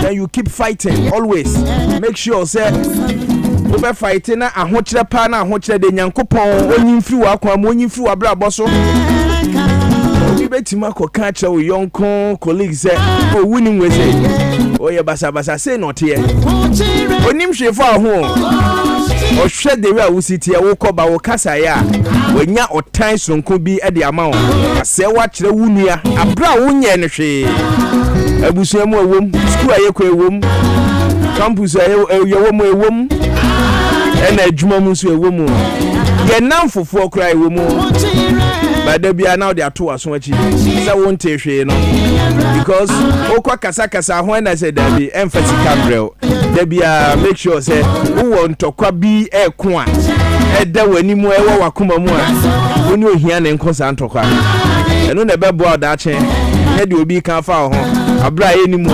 then you keep fighting always. Make sure say over fighting na ahokyere pa na ahokyere de Nyankopɔn onyin firi wa kwa onyin firi wa bra boso. Obi betima ko ka kye wo yonko colleague say o winning we say o ye basa say not here. Onim hwefo aho o hwe de we a wo sitie wo koba wo kasa ya wanya otan sonko bi e de ama wo ase wa kire wunua abra wo nye ne hwe abusuamu ewom school ayekọ ewom campus ayewom ewom ena adwuma mu so ewom ye nam fofo kra ewom bada bia now they ato aso achi say won te hwe no because okwa kasa ho na say da bi emphasis cabrel da bia make sure say wo won tokwa bi eko a eda wani mu ewo wakoma mu a woni ohia ne nkosa ntokwa eno na bebo da che e de obi kan fa ho abra ye ni mu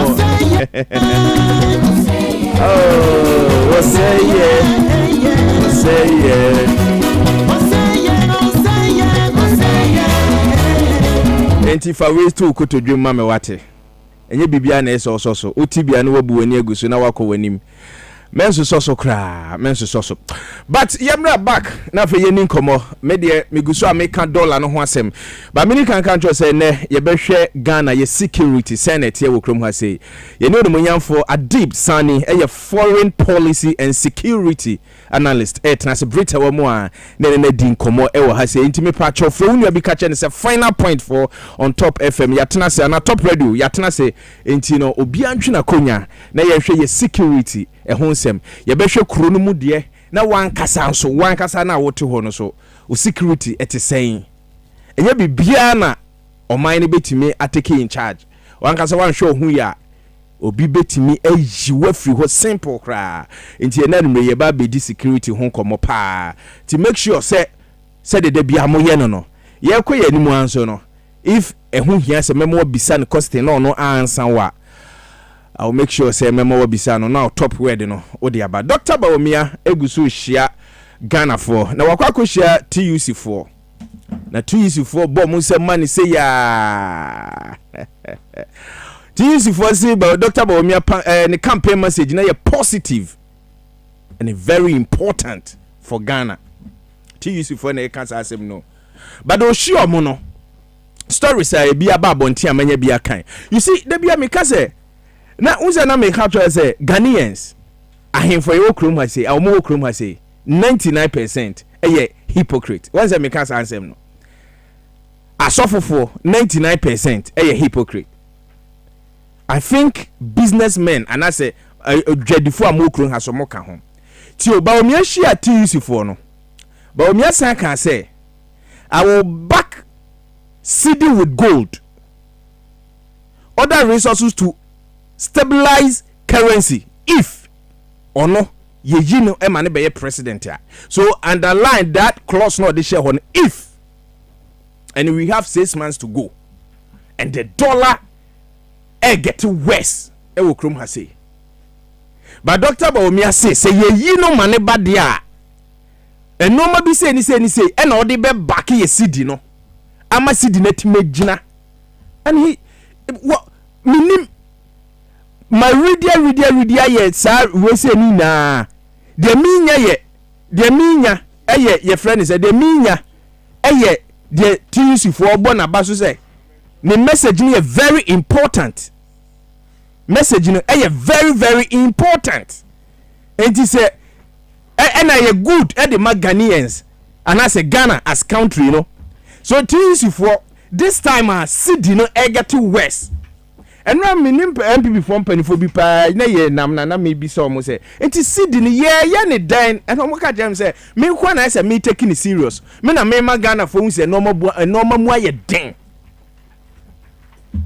oh say yeah enti fa ways to kotodwem me wate enye bibia na eso so otibia na wabu wani agusu na wako wanim menso so kra menso so but yemra back na fe yeni nkomo me de megusu ameka dollar no ho asem ba mini kan tro say ne ye behwe Ghana ye security senate ye wokrom ha say ye no mo nyamfo Adib Sani ye foreign policy and security analyst tena se Brita wo mo a ne di nkomo e wo ha say intime patcho fro unu abi ka che ne say final point for on top FM ya tena se na top radio ya tena se enti no obi antwe na konya na ye hwe ye security ehonsem ye behwe kuro no mu de na wankasa na wote ho no so o security etisen enye bibia na oman ne betimi atake in charge wankasa wanhwe hu ya obi betimi ayi wafri ho simple kra enti na numre ye ba bedi security ho komo pa to make sure say de bia mo ye no ye koye ni mu anso no if ehu hia se memo bisa ne cost no ansa wa I'll make sure say memo bisano now top word no odi aba Dr. Bawumia egusu hia Ghana for na wakwako hia TUC for na TUC for bom say man say ya TUC for say Dr. Bawumia the campaign message na positive and very important for Ghana TUC for na can't asem no but o sure mo no story say bia ba bonti amanya bia kan you see the bia me ka say na unza na me catch say Ghanaians ahemfo ye okrom ha say awo okrom ha say 99% eye hypocrite once me can answer no asofofo 99% eye hypocrite. I think businessmen and I say dwadifo am okrom ha so mo ka ho ti o ba omia hia TUC for no ba omia san kan say I will back cedi with gold other resources to stabilize currency if or no ye no e mane be president ya. So underline that clause no the share on if and we have 6 months to go and the dollar get worse e wo krom ha say but Dr. Bawumia say ye no mane ba dia e no ma bi say ni say e na odi be back ye cedi no ama cedi na timagina and he what minim my redia ye sa we say ni na de minya ye friend say de minya de TUC for obo na ba so say the message ni very important message ni very very important and he say and I good at the Ghanaians and I say Ghana as country you know so TUC for this time cedi no get to west. And na minim MPP from penifo bi pa na ye nam na me bi so mo say enti cedi ni ye ne dan and mo ka jam say me kwa na say me taking it serious me na me ma Ghana for say normal mu aye den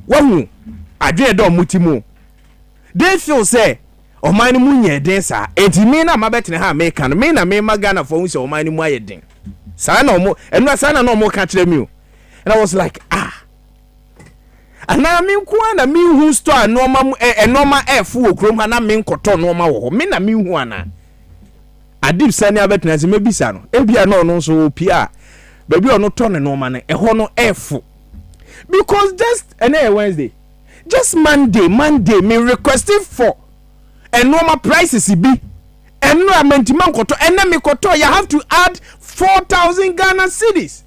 wahu adwe do mutimu they feel say o man mu nye den sa enti me na ma betene ha me kan me na me ma Ghana for say o man mu aye den sa na mo enu sa na no mo ka kire me and I was like ana mi kwa na mi hu store normal normal f wo krom ha na mi nkoto normal wo mi na mi hu ana Adib Sani abetena se mebisa no ebia no no so pia baby ono to ne normal ne ho no f because just Wednesday just Monday me requesting for a normal prices be enrollment man koto enemy koto you have to add 4,000 Ghana cedis.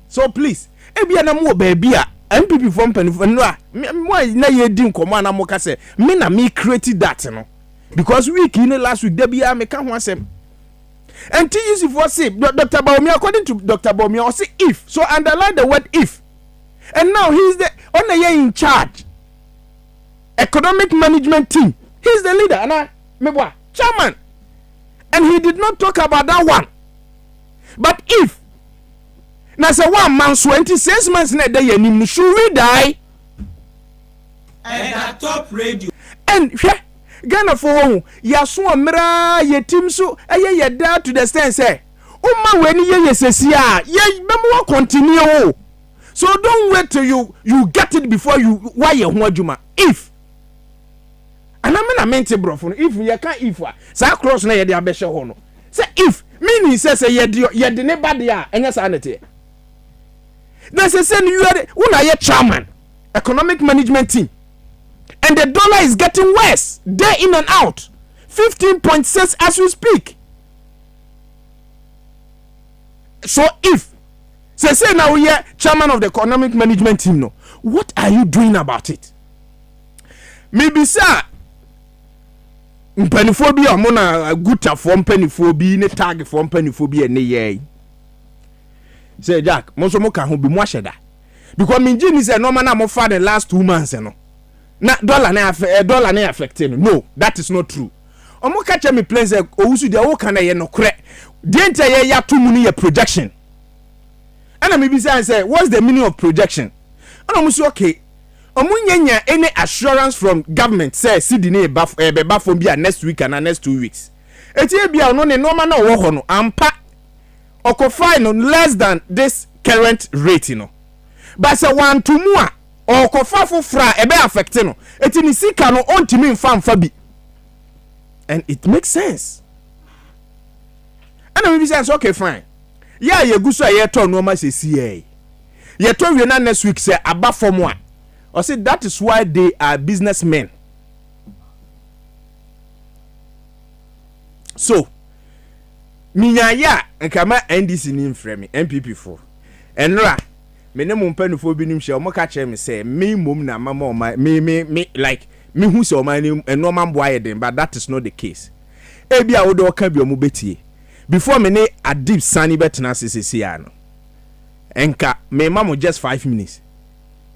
So please ebia na mo baby a MPP from Penifenua na ye din komo na mo ka say me na me created that no because week in last week there be a me can ho asem and TUC for say Dr. Baumia according to Dr. Baumia say if so underline the word if and now he's the on the in charge economic management team. He's the leader and meboa chairman, and he did not talk about that one. But if na say 1 month 26 months na dey anim should we die and at top radio and Ghana for yaso amra yetim so eye yeda to the extent say umma weni ye yesesia ye bemo continue. So don't wait till you get it before you why ye ho adwuma. If and I meant bro if you can if sa cross na ye de abehye ho no say if meaning say ye de ne bad ya enya sanity na say you are una ye chairman economic management team and the dollar is getting worse day in and out 15.6 as we speak. So if say now we are chairman of the economic management team no what are you doing about it? Maybe sir mpaniphobia amona guta for mpaniphobia ne tag for mpaniphobia ne ye say Jack mo so mo ka ho bi mo ahyeda because me gini say no man am for the last 2 months no na dollar na affecting no that is not true. Omo ka che me plan say owusu de wo kana ye no kre de enta ye ya to mu ne ye projection and me be say what's the meaning of projection and omo say okay omunyanya any assurance from government say Sydney beba from bia next week and next 2 weeks etie bia no ne normal na wo ho no ampa okofai no less than this current rate no but say one to mu a okofa fofra ebe affect no eti ni sika no ontimi mfa bi and it makes sense and we say okay fine yeah ye guso ye to no ma say see ye to we na next week say aba form one. I said that is why they are businessmen. So, minyaya nkama NDC ni mfremi MPP4. Enra me ne mo mpanufo bi nim hye o mo ka kire me say me mom na mama o me like me hu say o man ni enoma mbo ayeden but that is not the case. Ebi a wo do ka bi o mo betie. Before me ne Adib Sani betena sisi ya no. Enka me mama just 5 minutes.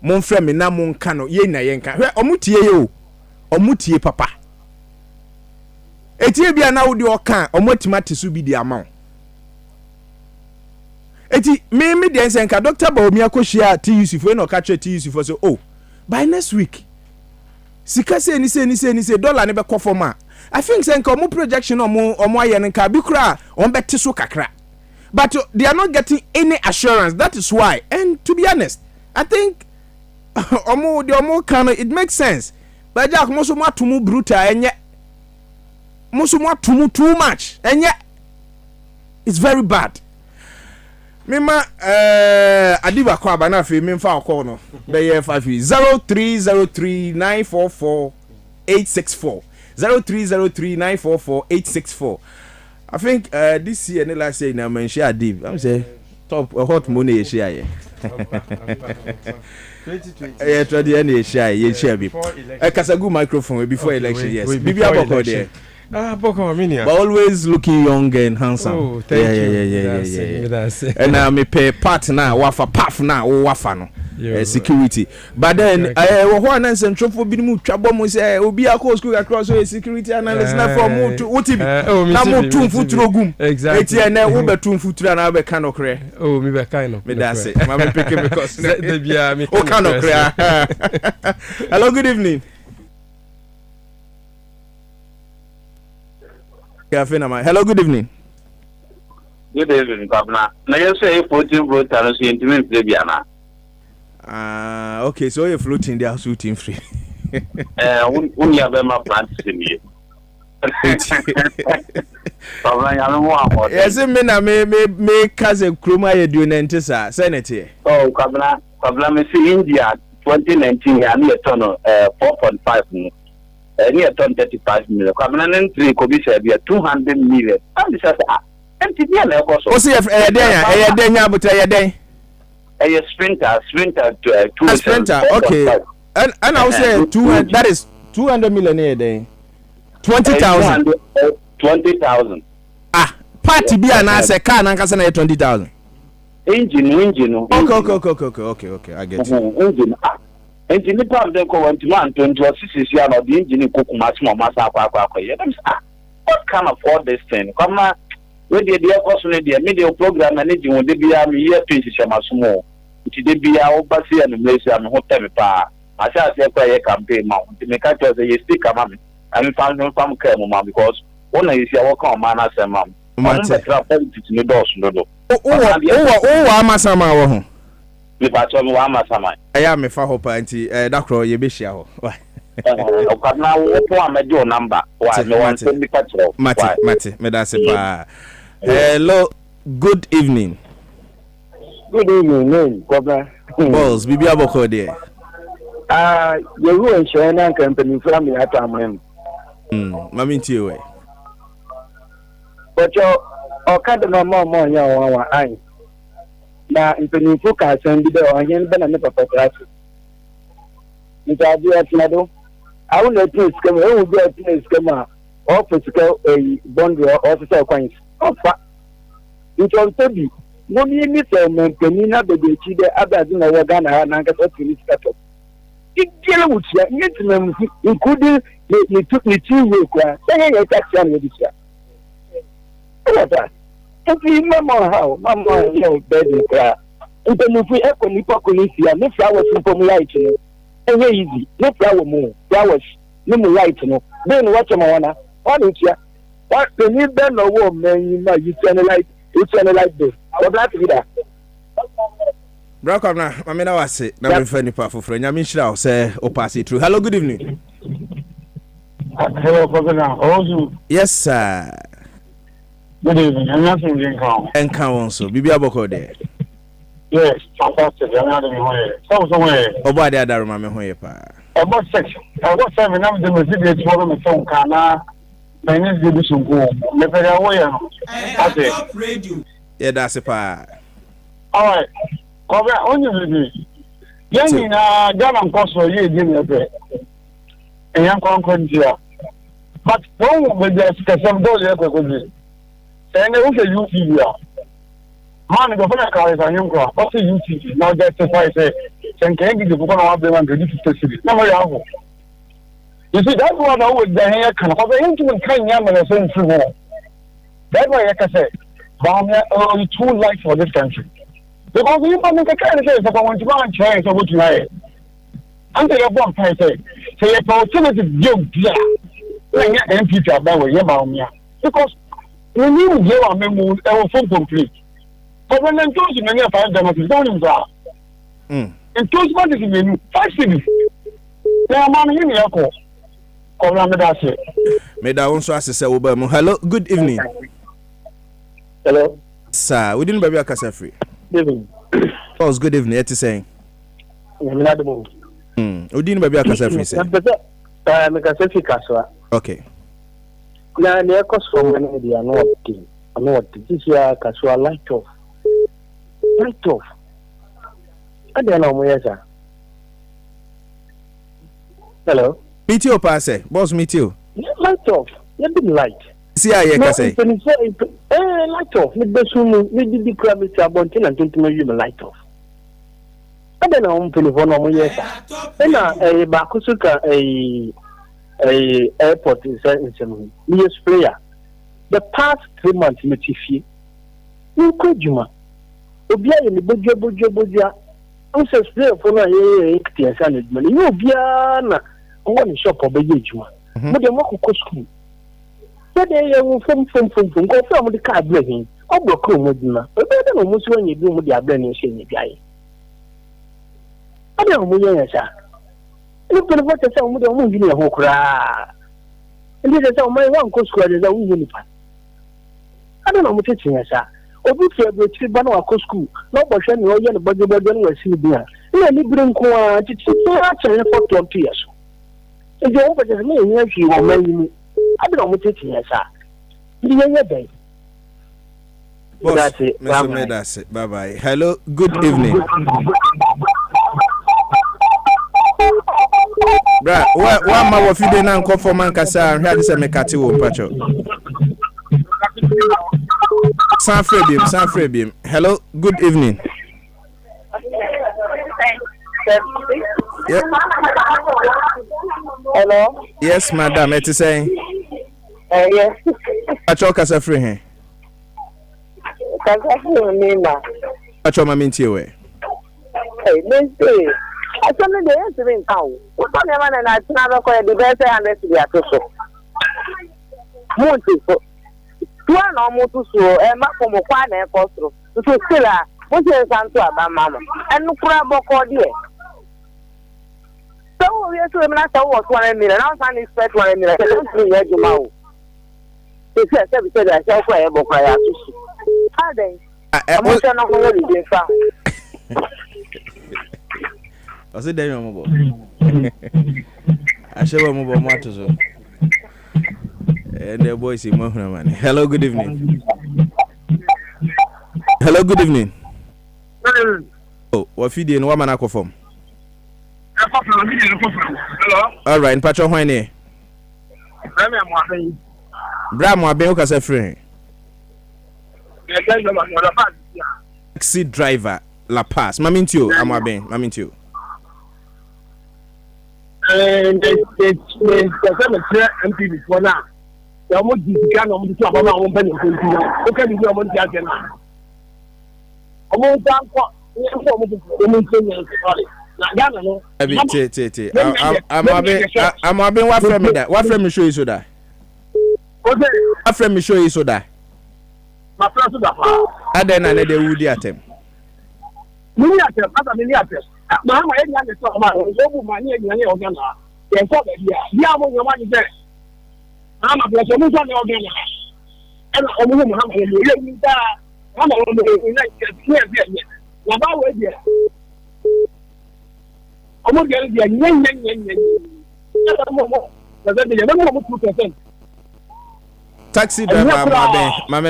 Mon frère me na mon kano ye na ye nka hwe omutie ye o omutie papa etie bia na wo de oka omotima tesu bi di amount eti me de nka Dr. Baumia akohia TUC fo na oka che TUC fo so oh by next week sika se ni dollar ne be kofoma I think say nka omo projection omo aye nka bi kura on be teso kakra but they are not getting any assurance. That is why, and to be honest I think omo kind it makes sense but Jack most of tumu brutal enye most of tumu too much enye it's very bad. Mema Adiba kwa ba na fe memfa call no be 0303944864 0303944864. I think this year last year na mention Adib I'm say top hot money share here 2020 20 any share ye share bi Kasagu microphone before election yes bibi aboko there boko minia but always looking young and handsome. Oh thank you that's and me pay partner wafa paf na wafa no security but then wo ho na nsentro bi mu twabo mu say obi akọ school across so security analyst na for mu to utibi na mu tu futuro gum eti na wo betu futuro na be kan okre oh me be kan no me that's it ma me pick because the bia me kan okre. Hello, good evening. Hello, good evening. Good evening, Governor. Now you say 14 voters so intimate Biana. Okay, so you're floating there shooting free. When you have my plans in you. Yes, me cousin Kruma you doing Senate. Oh, Governor, me see India 2019 ya ni ton 4.5 no ni ton 35 million kwa na ntri ko bi say bi 200 million am say empty dia na ko so o se e den ya buta ye den a sprinter to sprinter okay and I will say 200 that is 200 million a day 20,000 20,000 party bi ana say car na nkasa na 20,000 engine okay I get it engine pump dem ko want man 20 ya no the engine kokuma small masa akwa ye dem what can afford this thing come na we dey cost no dey media program na engine wo dey bia me year 20 shamasomo ti dey bia wo basi and Malaysia me ho teme pa asa se kwa ye campaign ma ti me ka tell say ye speak am me am fam ka mo ma because one is ya work on man asem am betra politics ni dos no do o amasama wo ho me ba to me wa amasama eya me fa ho pa nti dakro ye be hia ho o ka na wo po amejo number wa me wan se me ka tro mate me da se pa hello good evening Kobra. Balls, Bibi Aboko there. You and Shana company from the Atamem. Mammy Tio. But your kind of more young eye. Now, if you focus on the door, I ain't been a never for If I do at Nado, I will let you come over to come or physical a bond or officer coins. Oh, fuck. It's all to no ni so men penina be de chi de abadu na waga na na nka so tiri stato igele wutia nyetima including ni took ni two way kwa say you tax and you dis if you mama how mama you bed kwa ntenu fu e ko ni pako ni sia ni flower from light no e easy no flower mo flowers ni mo light no then watch ma wana what ntia what penny ben no wo men ma you turn light it's on like this. I'm glad to be there. Brock na mama na wase na me fa nipa foforo nya me nhira o say o pass it through. Hello, good evening. Hello, Governor. Also, yes sir. Good evening. I'm not in Lincoln. Enka won so Bibi Aboko there. Yes, fantastic. I'm not in here. Somewhere. Obo ade adaru ma me ho ye pa. About 6. About 7 I'm the music for me phone kana. My name is Bisungo. Me pere awoya no. Top radio. Yeah, that's it pa. All right. Cover on you baby. Yanni na Ghana nkoso ye di me pe. Eyan konkontia. But when we just kesem do le ko di. Say na wo fe UTV a. Man go for ka ka nyum ko. O se UTV. Now justify say senke ngi di ko na wa be man 50 cedi. Na mo ya ho. You see, that's what I would say. Can I have into the kind of a sense of war? That's why I can say, Bamia are too light for this country. Because you can make a kind of say, if I want to go and change, I would try it. Until you want to say, if alternative joke, yeah, like MP to that way, yeah, because when you go on memo, I will full complete. But when I'm talking, many of our democrats don't even go. And those money is in 5 cities. Now, man, you know. Me da won so asese wo ba mu. Hello, good evening. Hello. Sir, we didn't baby akasa free. Good evening. Oh, good evening. What you saying? Me na demo. We didn't baby akasa free say. Me ka say kaswa. Okay. Na ne ko so when dia no working. No working. This ya kaswa light off. Light off. Ade na mo yesa. Hello. Meet you pass boss meet you. Light off. You didn't light. See how you can say. Light off. Me be sumu. Me di crab is abontin and don't know you light off. I don't know telephone no yes. Na bakusuka airport in some me sprayer. The past 3 months me tifie. You kujuma. Obia ye bojo. I'm so sprayer for no ye ektiasa money. You obia na one shop obeye ejuma. Mo de mo ko school. So they you from go from the car breaking. Obroko mo dina. E be de mo so anyi bi mo de abra ni hye ni biaye. Ade mo yen ya. Ni pele fo tese mo de mo ngi ni ho kura. Ndi de se o mai wan ko school de za wu ni pa. Ade na mo tete ya sa. Obi fi abrochi ba na wa ko school. Na bo hwe ni o ye ni bojo ni wa si bi a. E na ni bring ko titi so actually for 20 years e je o be me yin afi wo mani abi na mo titi ya sa ndi yen dey boss Mr. Medase bye bye. Hello, good evening. Bra, wa ma wo fide na nko for man kasa hwa de se mekate wo mpacho. San Frebim. Hello, good evening. Yeah. Hello. Yes, madam, it is saying. Yes. Acho kasa free here. Kasa free me ma. Acho ma minti we. Hey, Nancy. Asome de yes me nkan. O to me ma na tina be ko de be say 100 to ya to so. Monti so. Tuwa na mo to so e ma ko mo kwa na e ko so. So sila, mo se santo aba mama. Enu kura boko de. So we are to me na so what 1 million. Now san expect 1 million. Don't me ya juma o. So say that say ko e boko ya to so. Ha den. Mo se na ko le de fa. I said, "Damn, I'm I shall move on more to so." And the boys in Mohna. Hello, good evening. Hello, good evening. Oh, what feed in woman aqua form? Hello. All right, Pacho Hwane. Bram, I've been a friend. Taxi driver, La Paz. Mamintio, I'm a ben, Mamintio. And it's MP before now. The almost began on the top of my own penny. Okay, you are one judge now. Almost done for I'm a ben. What frame me that? What frame me show you so that? Okay, what frame me show you so that? my friend, I then I let the woody at him. Miniature, other miniatures. Mamma, any other sort of money, any organ. They thought that you are your money there. I'm a blessed woman organ. And a woman, you die. I'm a woman who likes here. About where here. I'm not getting the yen. Taxi driver, I'm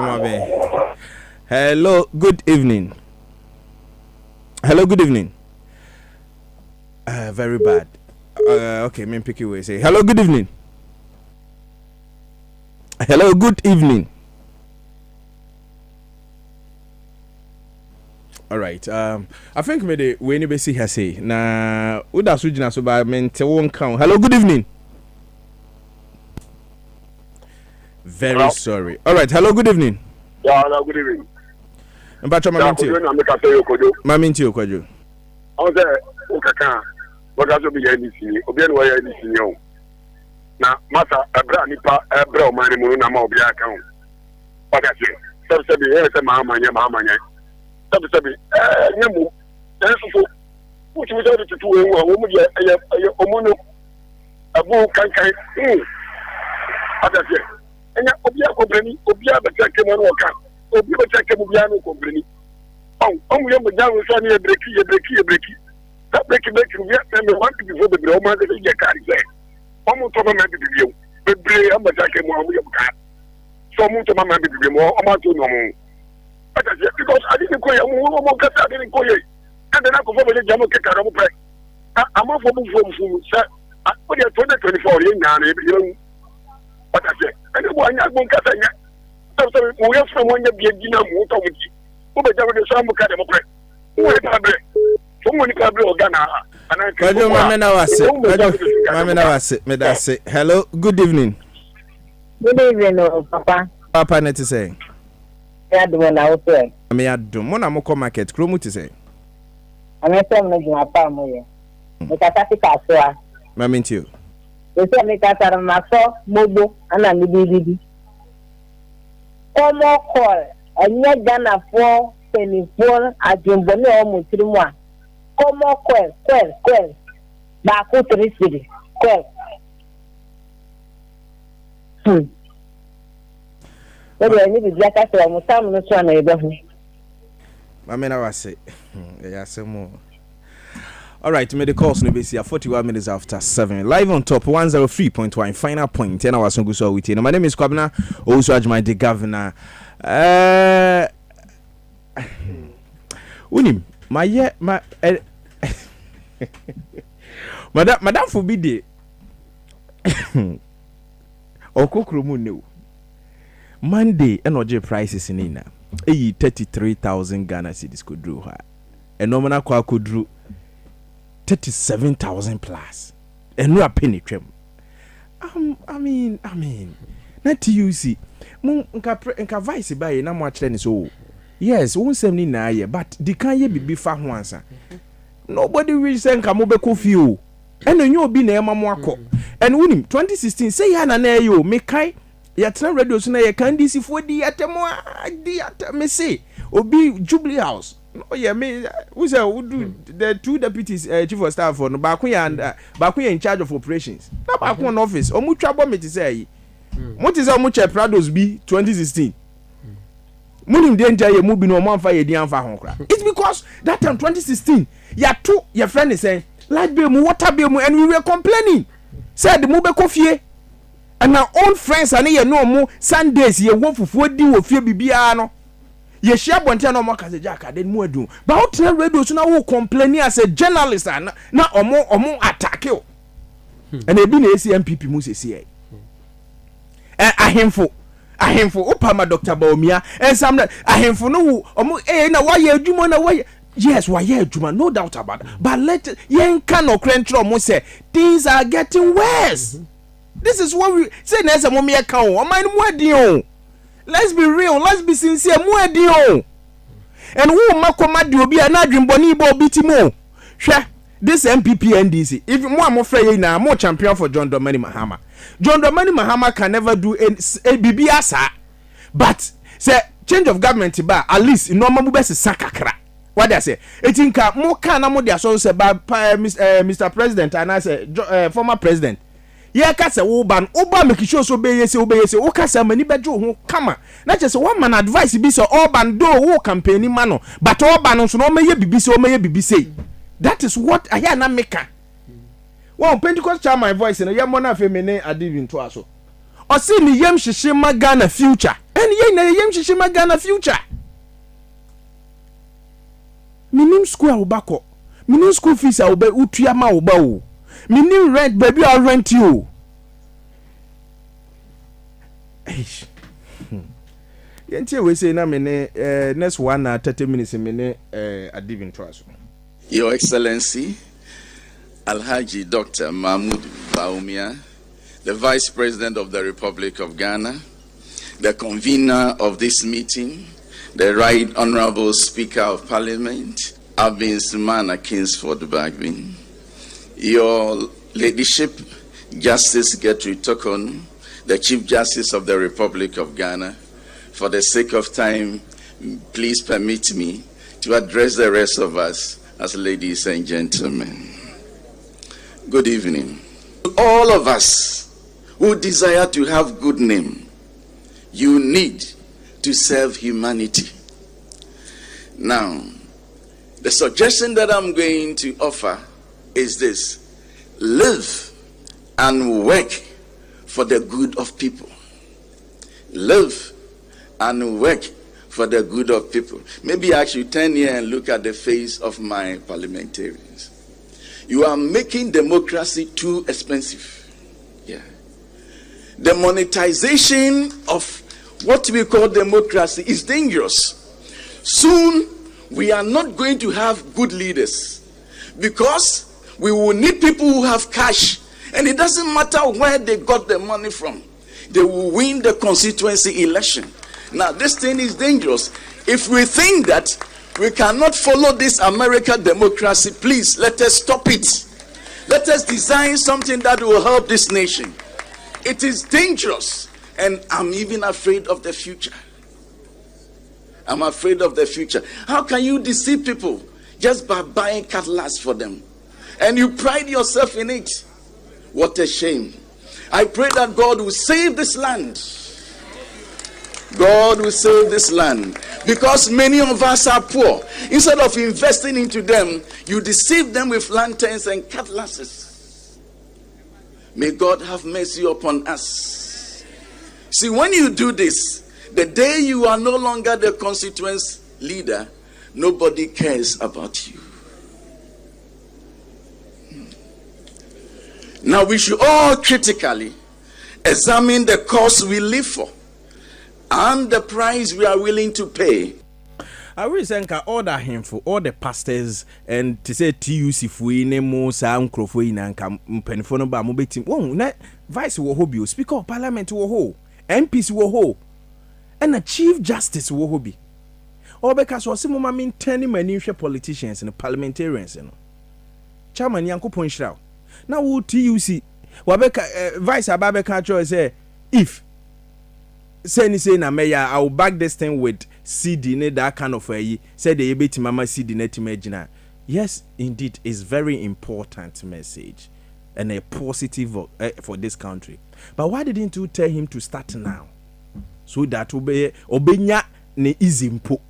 a ben. Hello, good evening. Hello, good evening. Very bad. Okay, me pick you away. Say hello, good evening. Hello, good evening. All right. I think maybe we need to see her say. Na uda sujina so ba mente won count. Hello, good evening. Very hello? Sorry. All right. Hello, good evening. Yeah, hello, good evening. Mpacho Maminti Okwajo. I say Okaka. What does be NDC? Obian way NDC. Na masa ebra nipa ebra omani mu na ma obi account. What I say? Sabi say mama nya. Sabi nyemu. Enso which we do to do wo mu ye omuno abu kankan. What I say? Enya obi akobrani, obi abetake mo no ka. Obi betake mu bia no kobrani. Omu ye mo jawo so na ye breki. That breki we have to want to before the bro man dey get carry say. Omu to ma be bibiu. Bebre abetake mo amu ye ka. So omu to ma be bibiu mo o ma to no mo. Because I didn't go mo kasa I didn't go ye. And then I go for the jamo ke karo mo pre. Am for mu say. What you 2024 ye nya na e what I say. And one ya gon kasa nya. So we have from one ya bi gina mu to mu. Who be jawo de so am ka de mo pre. Who e ka bre. Someone ka bre organa. Kajo Mamena wase. Medase. Hello, good evening. Good evening, Papa. Papa net say. Ya do na wo say. Me adum mo na mo ko market kromu ti say. Ame say mo juma pa mo ye. Me ka ta ka so a. Maminti o. Ese me ka tar ma so mogbo ana ni bibi. Omo call enye Ghana for telephone ajumbo ni o mu tiri mu a. Omo call. Ba ko 3 cedi. Call. Ebe ni bi aka so mo sam no so na ebe ho. Mamena wase. Ya semo. All right, may the calls no be 41 minutes after 7. Live on top 103.1 final point. And I was going to with you. My name is Kwabena. Also, Ajman the governor. Unim, my Madam Fubide. Okokromu no. Monday, energy prices in Ina. 33,000 Ghana cedis could draw her. And nominal could draw 37,000 plus. And no a penny trim. I mean, not to you see. Nka vice by na mo akyere ne so. Yes, won sem ni na ye, but the kan ye bibi fa ho ansa. Nobody will say nka mo be kofi o. And enyo obi na e ma mo akọ. And wunim 2016 say ya na na yo me kai ya tena radio so na ye kan DC fo di atemo di me say obi Jubilee House. No yeah me who say who do the two deputies chief of staff for no ba ko ya in charge of operations. Na ba ko on office o mu twabo me ti say what is how much Prados be 2016? Munim danger ye mu bi no man fa ye di anfa ho kra. It's because that time 2016 ya to your friend is saying light bill mu water bill mu and we were complaining. Said mu be kofie. And our own friends and ye no mu Sundays ye wo fufuo di wo fie bibia no. Ye share bontia no mo kase jaka den mu adu. But out tell radio so na wo complaining as a journalist na omo attack you. And e bi na ACMPP mu se ahemfo opama Dr. Baumia and some ahemfo no omo na why adwuma na why yes why adwuma no doubt about that but let yen can no crentro mo say things are getting worse. This is what we say na say mo me ka o man mo adin o. Let's be real, let's be sincere mo adin o. And who makoma de obi na adwinboni ba obi ti mo hwe this MPP NDC if mo amofra na mo champion for John Dramani Mahama. John Dramani Mahama can never do a BBS, but say change of government ba at least normal mu best sakakra. What they say? Etinka mo kana mo dia so say ba Mr. President and I say former president. Ye ka say wo ban oba make sure so be yese o ka say mani bejo ho kama. Na che say one man advice bi say Orban do wo campaign man no, but Orban so no meye bibi say o meye bibi say. That is what I hear na meka. Well, Pentecost charm my voice and a mona femine adivin to us. Or see me yem shishima Ghana future. And ye na yem shishima Ghana future. Minim school ubako. Minim school fees a ube utuyama ubao. Minim rent baby I'll rent you. Yentie we say na mene next 1 30 minutes mene adivin to us. Your Excellency Alhaji Dr. Mahmoud Baumia, the Vice President of the Republic of Ghana, the convener of this meeting, the Right Honorable Speaker of Parliament, Abin Sumana Kingsford Bagbin, Your Ladyship, Justice Gertrude Tokon, the Chief Justice of the Republic of Ghana, for the sake of time, please permit me to address the rest of us as ladies and gentlemen. Good evening. All of us who desire to have good name, you need to serve humanity. Now, the suggestion that I'm going to offer is this: live and work for the good of people. Live and work for the good of people. Maybe I should turn here and look at the face of my parliamentarians. You are making democracy too expensive. Yeah. The monetization of what we call democracy is dangerous. Soon, we are not going to have good leaders because we will need people who have cash. And it doesn't matter where they got the money from. They will win the constituency election. Now, this thing is dangerous. If we think that we cannot follow this American democracy, please let us stop it. Let us design something that will help this nation. It is dangerous, and I'm even afraid of the future. I'm afraid of the future. How can you deceive people just by buying cutlass for them? And you pride yourself in it. What a shame. I pray that God will save this land. God will save this land. Because many of us are poor. Instead of investing into them, you deceive them with lanterns and cutlasses. May God have mercy upon us. See, when you do this, the day you are no longer the constituency leader, nobody cares about you. Now we should all critically examine the cause we live for and the price we are willing to pay. I will say all that him for all the pastors and to say TUC fui ne mo sa nkrofo yi na nka mpanifo no ba mo betim. Won na vice wo ho bi, speaker of parliament wo ho, MPs wo ho, and a chief justice wo ho bi. All because so se mo ma maintain many politicians and parliamentarians no. Chairman Yankopon Shraw. Now wo TUC wabeka vice ababeka cho say if say na meya I will back this thing with CD ne that kind of say the ebeti mama CD ne timagina. Yes, indeed, it's very important message and a positive for this country. But why didn't you tell him to start now? So that obenya ne easy mpo.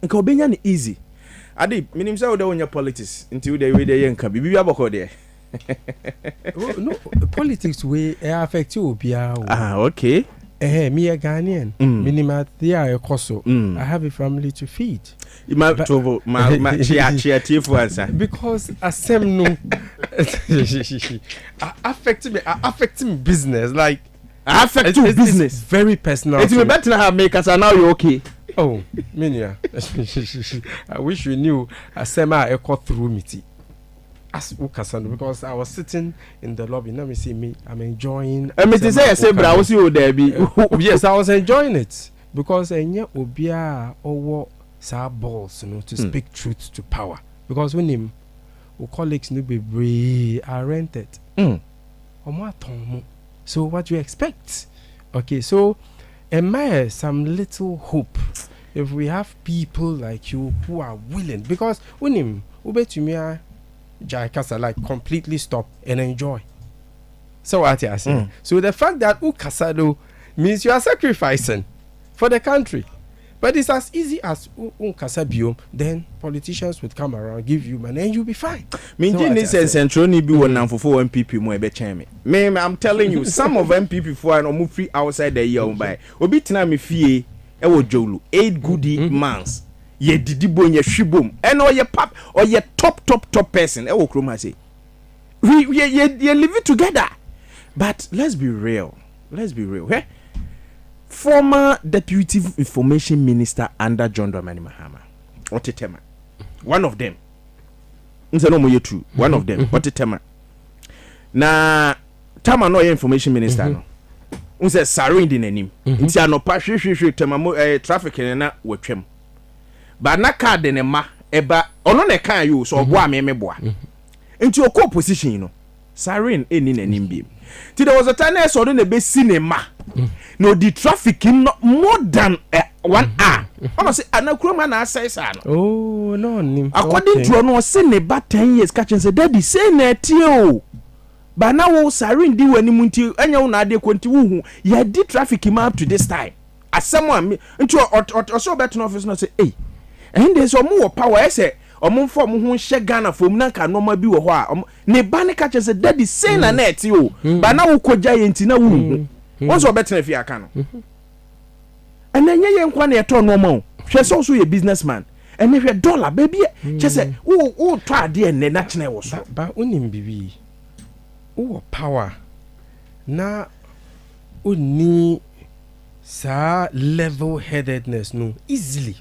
Nka obenya ne easy. Adi, minim say oda onya politics until they we dey nka bibi aboko there. No, politics we affect you obia. Ah, okay. Me a Ghanaian. Minima there koso. I have a family to feed. Because asem no affecting business like affecting business very personal. It's better have make us now you okay. Oh, Minia. I wish you knew asema echo through me. As Ukasan, because I was sitting in the lobby. Let me see me. I'm enjoying. Yes, I was enjoying it because obia or sa balls, to speak truth to power. Because when him, colleagues no be are rented. So what do you expect? Okay, so am I some little hope if we have people like you who are willing? Because when him ube to me. Jaikasa like completely stop and enjoy. So what I say. So the fact that ukasado means you are sacrificing for the country. But it's as easy as ukasabium, then politicians would come around, give you money, and you'll be fine. I'm telling you, some of MPP for an free outside the year by Obitina me fee 8 goody months. Ye didibo ye shibum and or ye pap or ye top person e wo kroma say we live it together. But let's be real okay? Former deputy information minister under John Dramani Mahama Otetema, one of them nse no mo ye true one of them Otetema na tama no ye information minister no nse sarin di nanim nti anopa hwehwehwe tema traffic na watwam. But na card ne ma eba ono ne kan you so obo ameme boa enti okọ position you know siren eni nanim bi ti there was a time so do na be cinema no the traffic in more than 1 hour ono say anakuroma na assess no oh no nim according to ono say ne ba 10 years catch say daddy say na tie o ba na wo siren di wani munti anya wo na ade kwenti wo hu ya di traffic ma up to this time asemo am enti o beto no office no say eh and there's more power ese omo fo mo ho hye Ghana fom na ka normal bi wo ho a ne ba ne ka che se daddy say na net o ba na wo koja ye nti na wo wonso beto na fi aka no and enye ye nkwa na eto normal hwe so ye businessman and hwe dollar baby che se wo to ade ene na chene wo so ba onim bibi wo power na oni sa level headedness no easily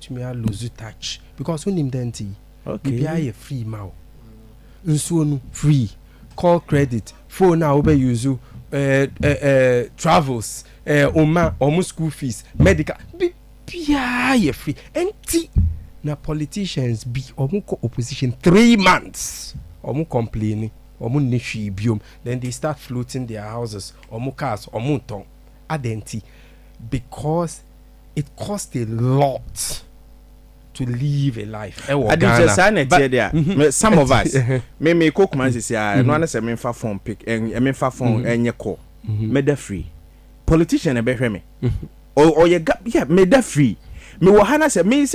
to me lose touch because when him denti okay be free now nso no free call credit phone now be use travels omo school fees medical be free empty na politicians be omo opposition 3 months omo complaining omo nishi biom then they start floating their houses omo cars omo ton adenti because it costs a lot to live a life. I did just some of us me cook man say no one say me fa phone pick and me fa phone enye call me da free politician e be hwe me or you got yeah me that free me wo hana say me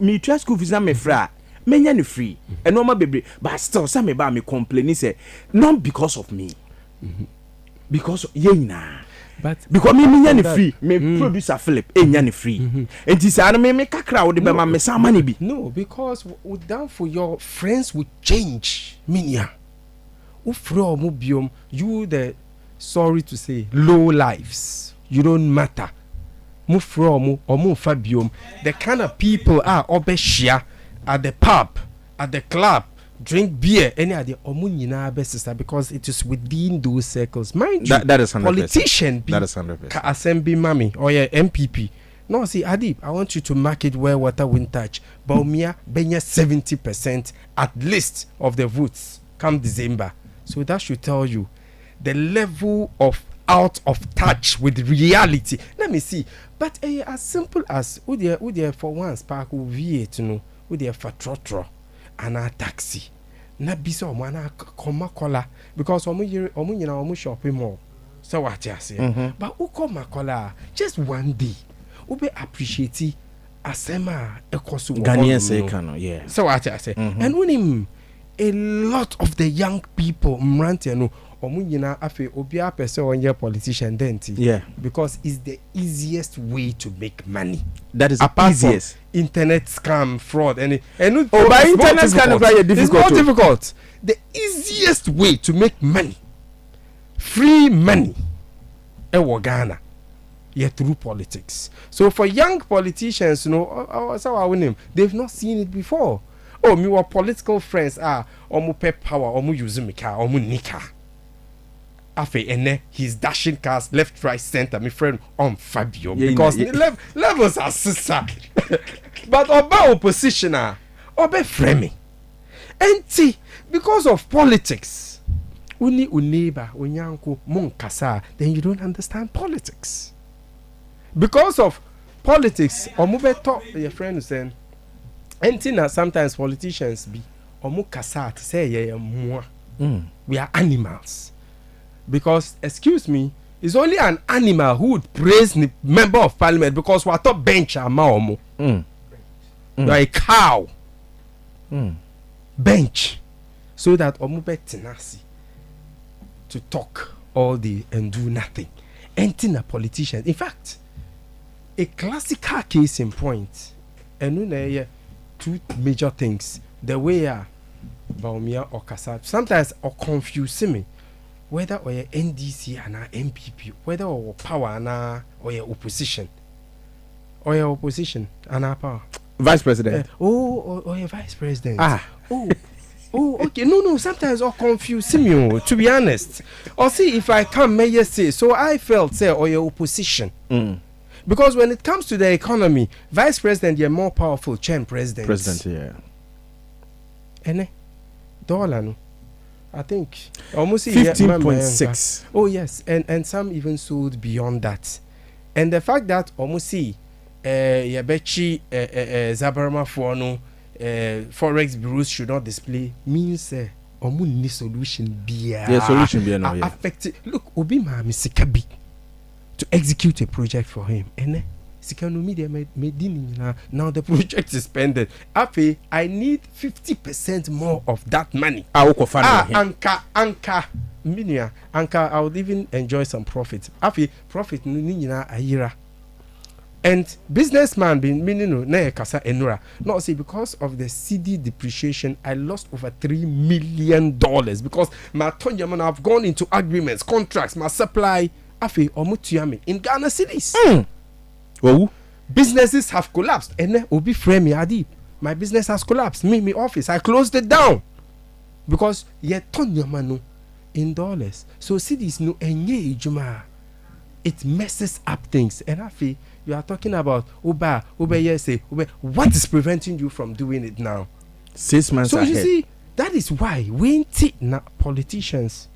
me try school fees na me fra me nya no free and no ma bebre but still say me ba me complain say not because of me because yena but because me nya no free me producer Philip nya no free and this an me kakra wo de be ma me sa money bi no because down for your friends will change minia ufro mo biom you the sorry to say low lives you don't matter mo from or mo fabium the kind of people are obeshia at the pub at the club drink beer any other omu nyina be sister because it is within those circles mind you that is 100%. Politician be that is 100%. ka assembly mami or your MPP no see Adib I want you to market where water won't touch Baumia benya 70% at least of the votes come December so that should tell you the level of out of touch with reality. Let me see. But as simple as would for once park V8 no would for trotro and a taxi. Na biso mana koma kola because omu shopping mall. So what you say? But who koma kola just one day. Ube appreciate asema ekosu Ghanaian say kano yeah. So what you say? And when him a lot of the young people mrante no omunyina afi obia person on your politician denti yeah because it's the easiest way to make money that is apart easiest internet scam fraud and by internet scam very difficult it's not difficult the easiest way to make money free money Ghana yeah through politics so for young politicians you know so I name they've not seen it before oh me were political friends omu pay power omu use me car omu nika afe ene he's dashing cars left right center my friend on Fabio because levels are sister but oba opposition oba framing enti because of politics uni uneba unyanko monkasa then you don't understand politics because of politics omu talk your friend is saying enti na sometimes politicians be omu kasa to say we are animals. Because, excuse me, it's only an animal who would praise the member of parliament because we're top bench amaomo. You're a cow. Bench. So that omube tenacity to talk all day and do nothing. Anything a politician. In fact, a classical case in point. And we two major things. The way Baumia or Kasat sometimes or confuse me. Whether or your NDC and our MPP, whether or power and or your opposition and our power. Vice President. Or your Vice President. Okay. No. Sometimes I'll confuse me. To be honest, or see if I come, may you say. So I felt say or your opposition. Because when it comes to the economy, Vice President you're more powerful than President. Yeah. And dollar no. I think almost 15.6. Oh yes, and some even sold beyond that. And the fact that almost Yabechi Zabarama for no forex bureaus should not display means ni solution be yeah, solution be no affected. Look, Obi ma Sikabi to execute a project for him. And now the project is pending. I need 50% more of that money. Anka, I would even enjoy some profit. Profit ayira. And businessman been meaning na kasa enura. No, see, because of the CD depreciation, I lost over $3 million because my Tonyaman have gone into agreements, contracts, my supply. In Ghana cities. Businesses have collapsed. And Obi frame Adib. My business has collapsed. Me office. I closed it down. Because ye turn your manu in dollars. So cities no enye juma. It messes up things. And I feel you are talking about Uba yes say what is preventing you from doing it now? 6 months so ahead. You see, that is why when politicians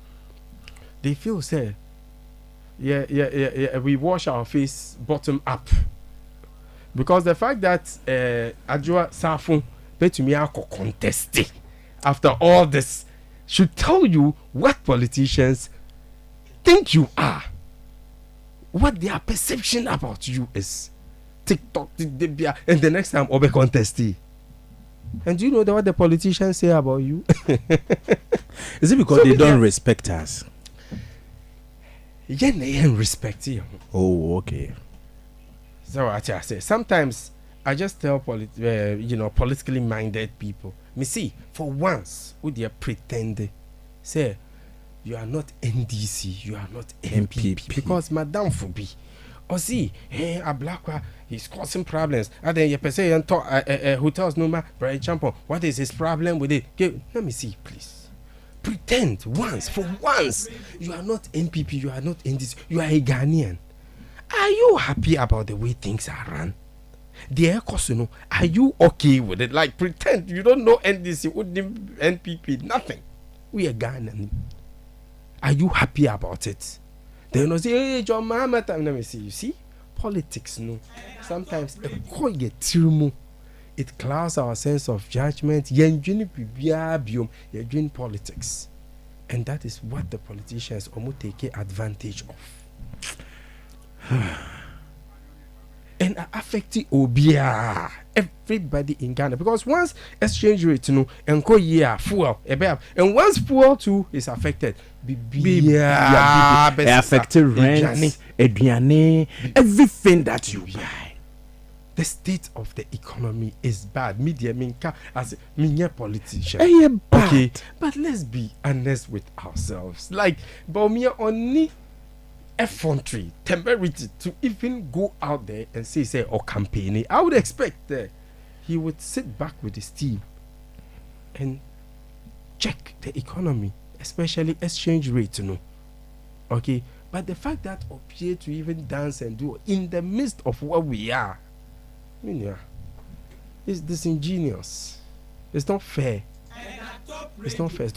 they feel say we wash our face bottom up. Because the fact that Adjoa Safun betumi contested after all this should tell you what politicians think you are. what their perception about you is. TikTok, and the next time, Obe contesty. And do you know what the politicians say about you? Is it because they don't respect us? Yeah, they don't respect you. Oh, okay. So I say sometimes I just tell politically minded people. Me see for once would they pretend say you are not NDC, you are not MPP because Madame Fubi. Or see, a black one he's causing problems. And then you say and talk hotels no matter Brian Champion. What is his problem with it? Let me see, please. Pretend for once you are not NPP, you are not NDC, you are a Ghanaian. Are you happy about the way things are run? Are you okay with it? Like pretend you don't know NDC, NPP, nothing. We are Ghanaian. Are you happy about it? They don't say, hey, John Mahama. Let me see. You see, politics, no. Sometimes it clouds our sense of judgment. You're doing politics, and that is what the politicians almost take advantage of. And affecting Obia, everybody in Ghana, because once exchange rate and fuel, and once fuel too is affected, affected rent, everything that you buy. The state of the economy is bad. Media as a politician. Okay, but let's be honest with ourselves. Like, Baumia only effrontery, temerity to even go out there and say or campaigning. I would expect that he would sit back with his team and check the economy, especially exchange rate, Okay, but the fact that appear to even dance and do in the midst of what we are, it's disingenuous. It's not fair. It's not fair. It's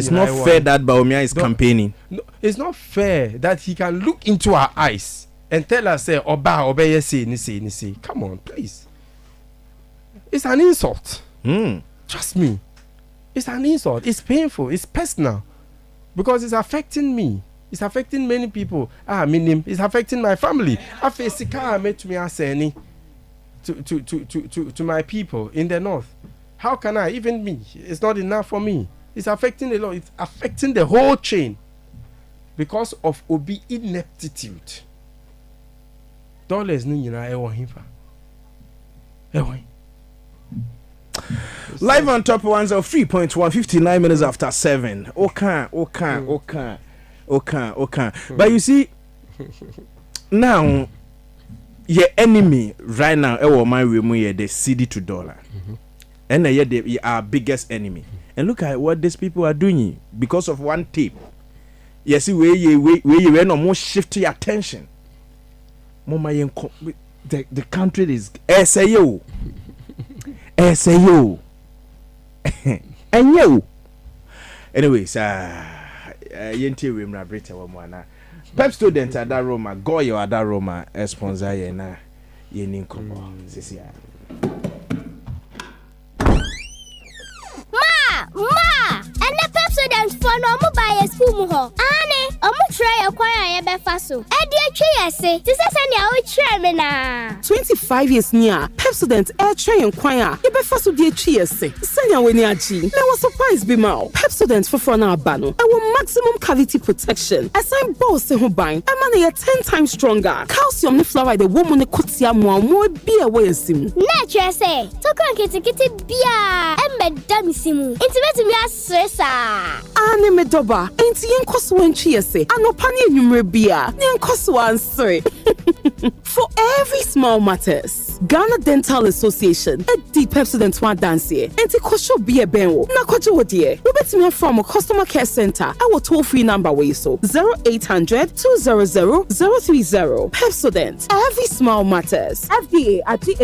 not fair that Baumia is campaigning. No, it's not fair that he can look into our eyes and tell us, say, Oba, say. Come on, please. It's an insult. Trust me. It's an insult. It's painful. It's personal. Because it's affecting me. It's affecting many people. It's affecting my family. I face the car made to me to my people in the north. How can I? Even me. It's not enough for me. It's affecting a lot. It's affecting the whole chain because of Obi ineptitude. Dollars ni nyina ewo himfa. Live on top 103.1, 59 minutes after 7. Okay. But you see, now your enemy right now, my the cedi to dollar. And they are our biggest enemy. And look at what these people are doing because of one tape. You see where you no more shift your attention. Mama, the country is SAO. And you. Anyways, yenti we mrabrita wa mwana. Pep student at that Roma, Goyo at that Roma, sponsor yena yeninko. Sisi. Ma! And the Pepsodent for no mobile school ho. Ane, try acquire a befaso. Say, this is any chairman. 25 years near Pepsodent Air Tray and Choir. You befaso dear cheers. Senya Weniachi. There was surprise be mal. Pepsodent for Frona Bano. Our maximum cavity protection. Assign balls to Hobine. A money 10 times stronger. Calcium the flower the woman the kutia more be away sim. Nature say, Tokan kitty beer. Embed dummy simu. Intimate me as Sresa. Ane me doba. Ain't yen cost one cheers. Ano pani numrebia. Yen cost one sorry. For every small matters, Ghana Dental Association, a deep Pepsodent one dance here. And to kosho be a benwo. Na kojo dear. We bet me from a customer care center. Our toll free number way so 0800 200 030. Pepsodent. Every small matters. FDA at the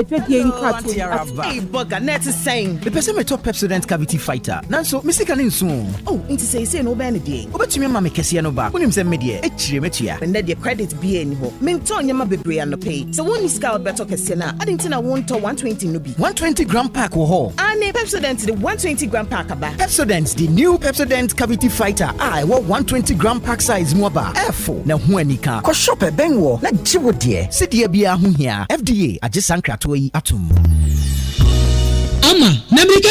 Hey, Bugger, net is saying the person may talk Pepsodent cavity fighter. Nanso, Mr. soon. Oh, into say no benedy. But you mamma Cassiano Bar. When him send media, a chirimetia. And let your credit be any more. Menton your bebre and the pay. So when you scout better Cassiana, I didn't think I want to 120 no be. 120 gram pack wo ho. Ane Pepsodent the 120 gram pack aba. Pepsodent the new Pepsodent Cavity Fighter. I want 120 gram pack size mo ba. Efo na ho anika. Ko shop e ben wo na jiwo de. Se de bia ho hia. FDA agisankrato yi atum. Ama na mirika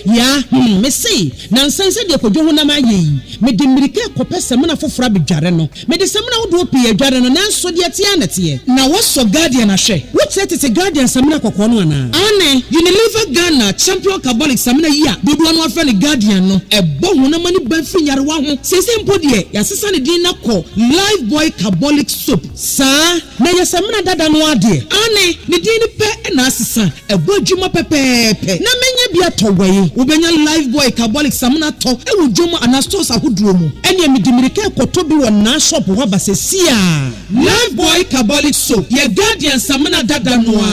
ya me say na nsanse de kodwo ho na ma ye me de mirika kopese me na fofora bedware no me de semna wo do pie adware no nanso de tie anete na wo so guardian ahwe wo tete guardian semna kokko no ana ane Unilever Ghana champion carbolic semna yi a dodo no afa ne guardian no ebo ho na mani ban finyare wa ho sese mpo de ya sesa ne din na ko live boy carbolic soap sa na ya semna dada no ade ane ne din pe na asesa ebo adwuma pepepe na menye bia towai ubenya live boy carbolic samuna to e wujomo anastos ahuduro mu ene midimirike ekoto bi won na shop ho basesia live boy carbolic soap ye guardian samuna dada noa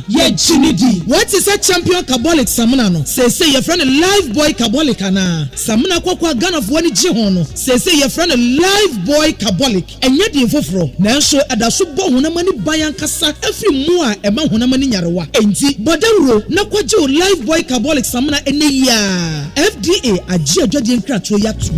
ye chinidi what is a champion carbolic samuna no say your friend live boy carbolic ana samuna kwakwa Ghana of wani ji ho no say your friend live boy carbolic enye di foforo na nso adaso bo honamani bayan kasa afi mu a ema honamani nyarewa enti bodawro na kwaje live boy carbolic samuna eneya FDA agi adwade nkrato yatu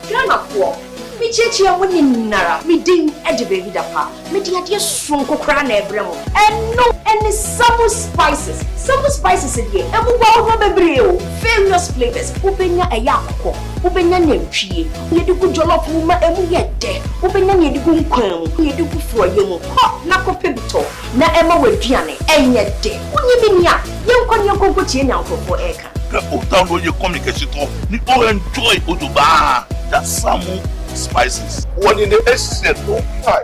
Ghana for mi chechi awoni nara mi din edebe vidapa mi di ade sonko kra na ebremo eno any some spices in here ebuwa ho bebre o various flavors ubenya ayakko ubenya nempie yedigu jollof mu ma emu yede ubenya yedigu nkwan yedigu froyemu ho na kopebito na ema waduane enye de unyiminia yenkonko tie nyankofo eka autant de communication ni on enjoy oduba that some spices one in the essence of five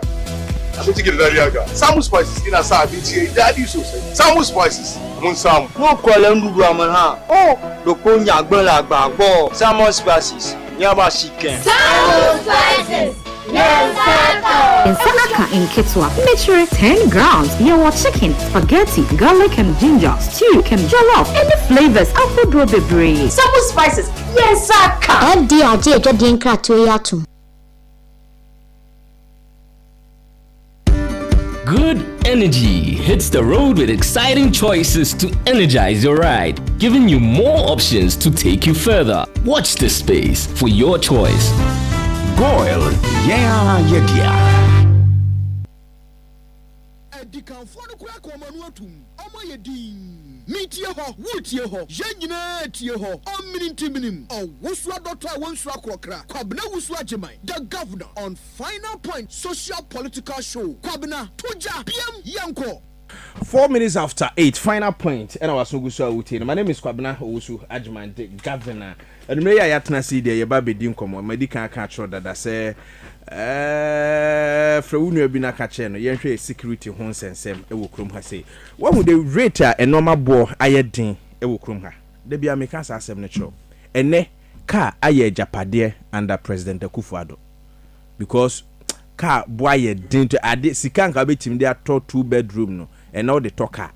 I'm going to get it out. Some spices in a salad, daddy so say. Some spices, mun some. No call ndudu amana. Oh, do ko nya gbon la gbagbo. Some spices, nyaba chicken. Some spices. In Sanaka in Kitswa, measure 10 grams. Your chicken, spaghetti, garlic and ginger, stew, can jollof, and the flavors of the brobebre. Some spices, yes, Saka. And dear, Jadin Kratoyatum. Good energy hits the road with exciting choices to energize your ride, giving you more options to take you further. Watch this space for your choice. Goil, yeah. Meet your ho, woot your ho, Janina tie ho, minim, or Wuswa Doctor Wonswa Krokra, Kwabna Wuswa Jemai, the governor on Final Point Social Political Show, Kwabna, Tuja, PM Yanko. 4 minutes after 8, final point. And I was so good. My name is Kwabna Owusu Ajman, the governor. And may I yatna see the Yababi Dinkomo, medical catch that I say. Frewunu ebina ka che no yenhwe security ho nsensem ewo krom ha sei what would the rate a normal bo ayedin ewo krom ha da bia me ka asem no cho ene ka aye japade under President Akufo-Addo because ka bo ayedin to ade sika nka betim de ato 2 bedroom no and now the talker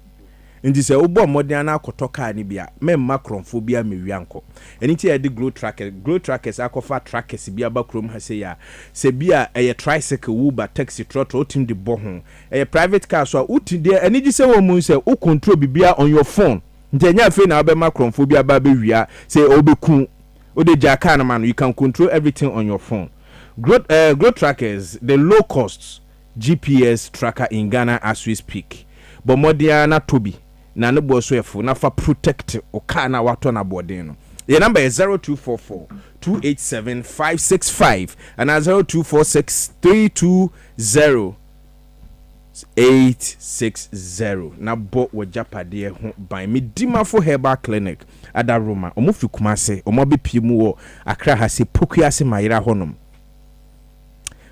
ndi se obo modern na akoto car ni bia memma kromfo bia mewianko eniti e de glow trackers akofa trackers bia ba krom ha se ya se bia e tricycle uber taxi trotro otim de bo ho e private car so uti de eniji se wo mu se o control bibia on your phone ntenya fe na obema kromfo bia ba wia se obeku o de jaka na man you can control everything on your phone. Glow trackers, the low cost GPS tracker in Ghana as we speak but modiana tobi na ne bo so efo na fa protect o car na wato na boarding no. The number is 0244 287 565 and 0246 320 860 na bo wo japade ho ban medimafo herbal clinic ada Roma omofi kumase omobepie mu wo Accra ha se pokuase mayira honom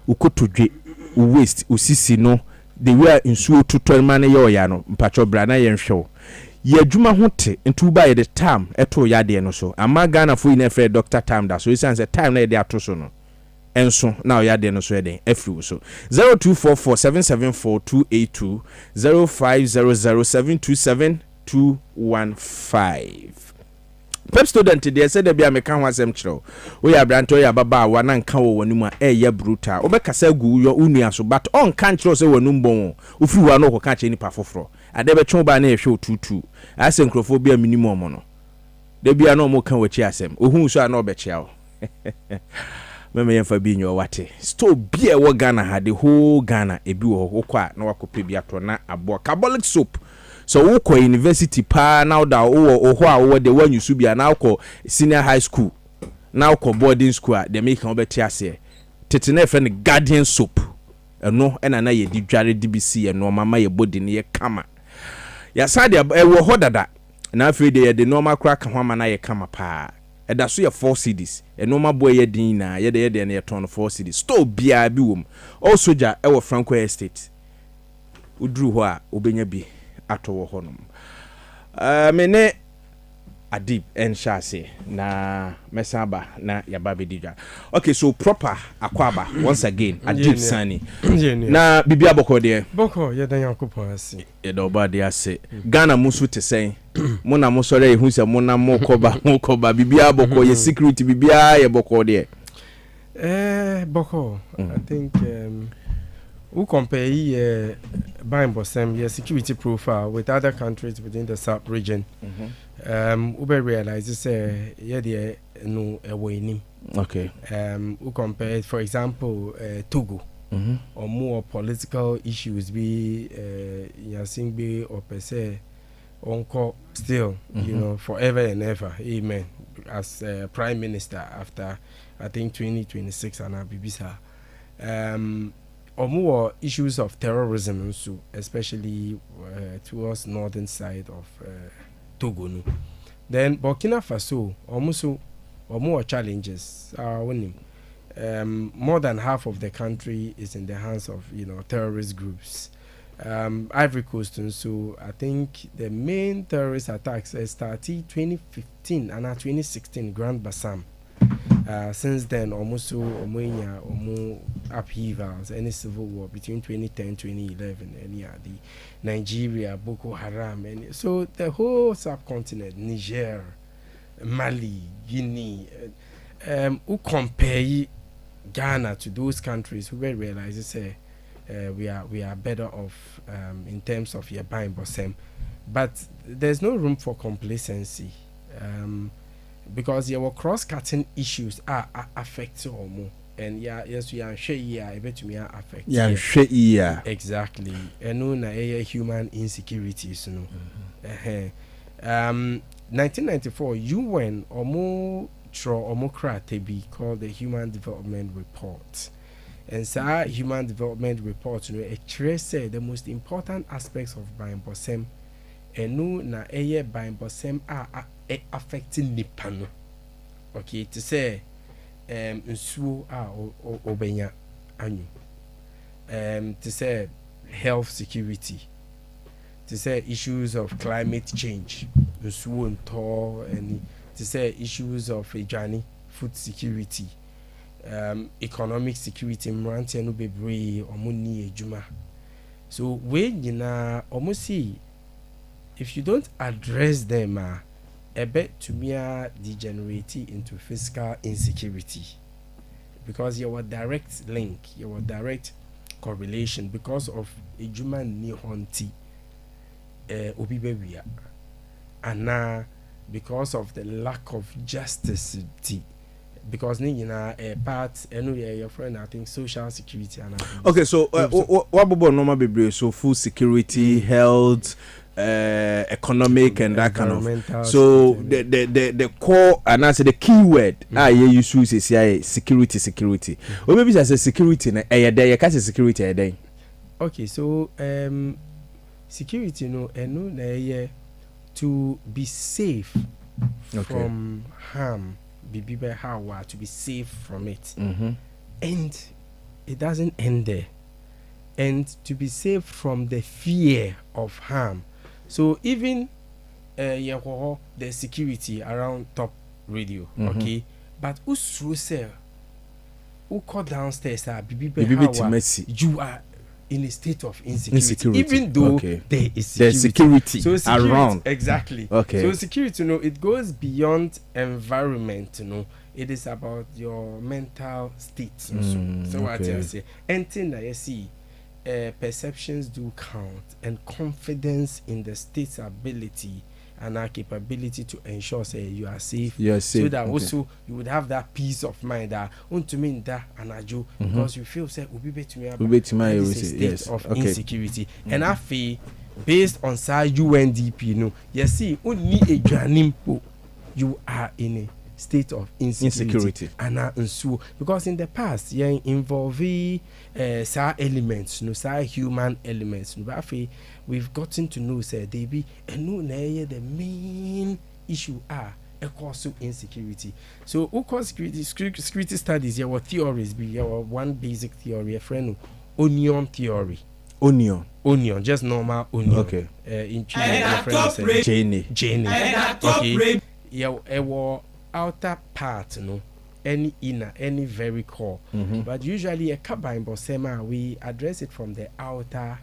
ukotodwe waste usisi no the way insuo tutor man ye oya no mpacho bra na yenhwew ye adwuma hote ntu ba ye the time eto ya de no so ama Ghana fo ina frɛ Dr. Time da so it sense time na ye de ato so no enso na ya de no so eden afri so 0244 774 282 0500 727 215 pep student de say da bia me ka ho asem kyerɛw wo ya branto ya baba wa na nka wo wanu mu ya brutal wo be kasa gu yo unua so but on kan kyerɛw say wanu mbon wo fi wa no ko ka kyerɛ nipa foforo ade be twon ba na ehwe otutu ase nkrofo bia minimum no da bia no mo ka wachi asem ohun so na obɛkyia wo meme yemfa bi nyo wate store bia wo Ghana ha the whole Ghana ebi wo kwa na wakope bi ato na abo carbolic soap so wo ko university pa now da wo ho a wo de wanyu su bia na wo senior high school na wo boarding school a de make kan obeti ase tete na friend guardian soap eno na ye di dware DBC eno mama ye body ne ye kama ya sade wo ho dada na afei de ye de normal crack ho ama na ye kama pa eda so ye 4 cedis eno ma boy ye din na ye de na ye ton 4 cedis store bia bi wom also ja e wo Franco Estate udru ho a obenya bi ato wo honom mene Adib enshase na mesaba na yaba bedija. Okay, so proper akwaba once again Adib Sani na bibia boko de boko ye dan yakopon ase ye do ba de ase Ghana musu te sen mo na mo sore ehun se mo na mo koba bibia boko ye security bibia ye boko de boko I think who compare Bambosem your security profile with other countries within the sub-region. Ube realizes the no away. Okay. Who compare, for example, Togo or more political issues be Yasingbe or per se onko still, you know, forever and ever. Amen. As Prime Minister after I think 2026 and Abibisa. Or more issues of terrorism also, especially towards northern side of Togo. Then Burkina Faso almost or more challenges are winning. More than half of the country is in the hands of terrorist groups. Ivory Coast, and so I think the main terrorist attacks started 2015 and 2016 Grand Bassam. Since then, almost more upheavals, any civil war between 2010 2011, and the Nigeria, Boko Haram, and so the whole subcontinent, Niger, Mali, Guinea, who compare Ghana to those countries, who will realize say we are better off in terms of your buying Bosem, but there's no room for complacency. Because there were cross-cutting issues are affecting or more, and yes, we are sure I bet me are affected. Yeah, sure, yeah, exactly. And no, na human insecurities, no. 1994, UN or more be called the Human Development Report, and so Human Development Report, it traces the most important aspects of Bambosem, and no na Bambosem are affecting Nipano. Okay, to say nsuo obenya anyu. To say health security. To say issues of climate change. Nsuo nto and to say issues of food security. Economic security mranti anu bebre omuni ejuma. So when almost see if you don't address them a bet to me degenerate into fiscal insecurity, because you were direct link, you were direct correlation because of a human nihonti obibewia, and now because of the lack of justice, because a part your friend I think social security and okay, so what about normal baby? So food security, health, economic and that kind of. So the core and answer the keyword you use is security. Or maybe as a security na there you can say security there. Okay, so security no to be safe from harm. To be safe from it, and it doesn't end there, and to be safe from the fear of harm. So even the security around Top Radio, okay, but who call downstairs you are in a state of insecurity. Even though there is security. There's security, So security around. Exactly. Okay. So security, it goes beyond environment, It is about your mental state. So what I say, anything that you see, perceptions do count, and confidence in the state's ability and our capability to ensure say you are safe. So that also you would have that peace of mind that to mean that anajo because you feel say be a state of insecurity. And I feel based on UNDP, you see only a journey you are in a state of insecurity. And so because in the past involve elements, human elements, but we've gotten to know say they be and the main issue are cause of insecurity. So security studies your theories be your one basic theory, a friend onion theory. Onion, just normal onion. Okay. In China, Jane. Okay. Yeah, outer part, any inner, any very core. But usually a cabin bosema, we address it from the outer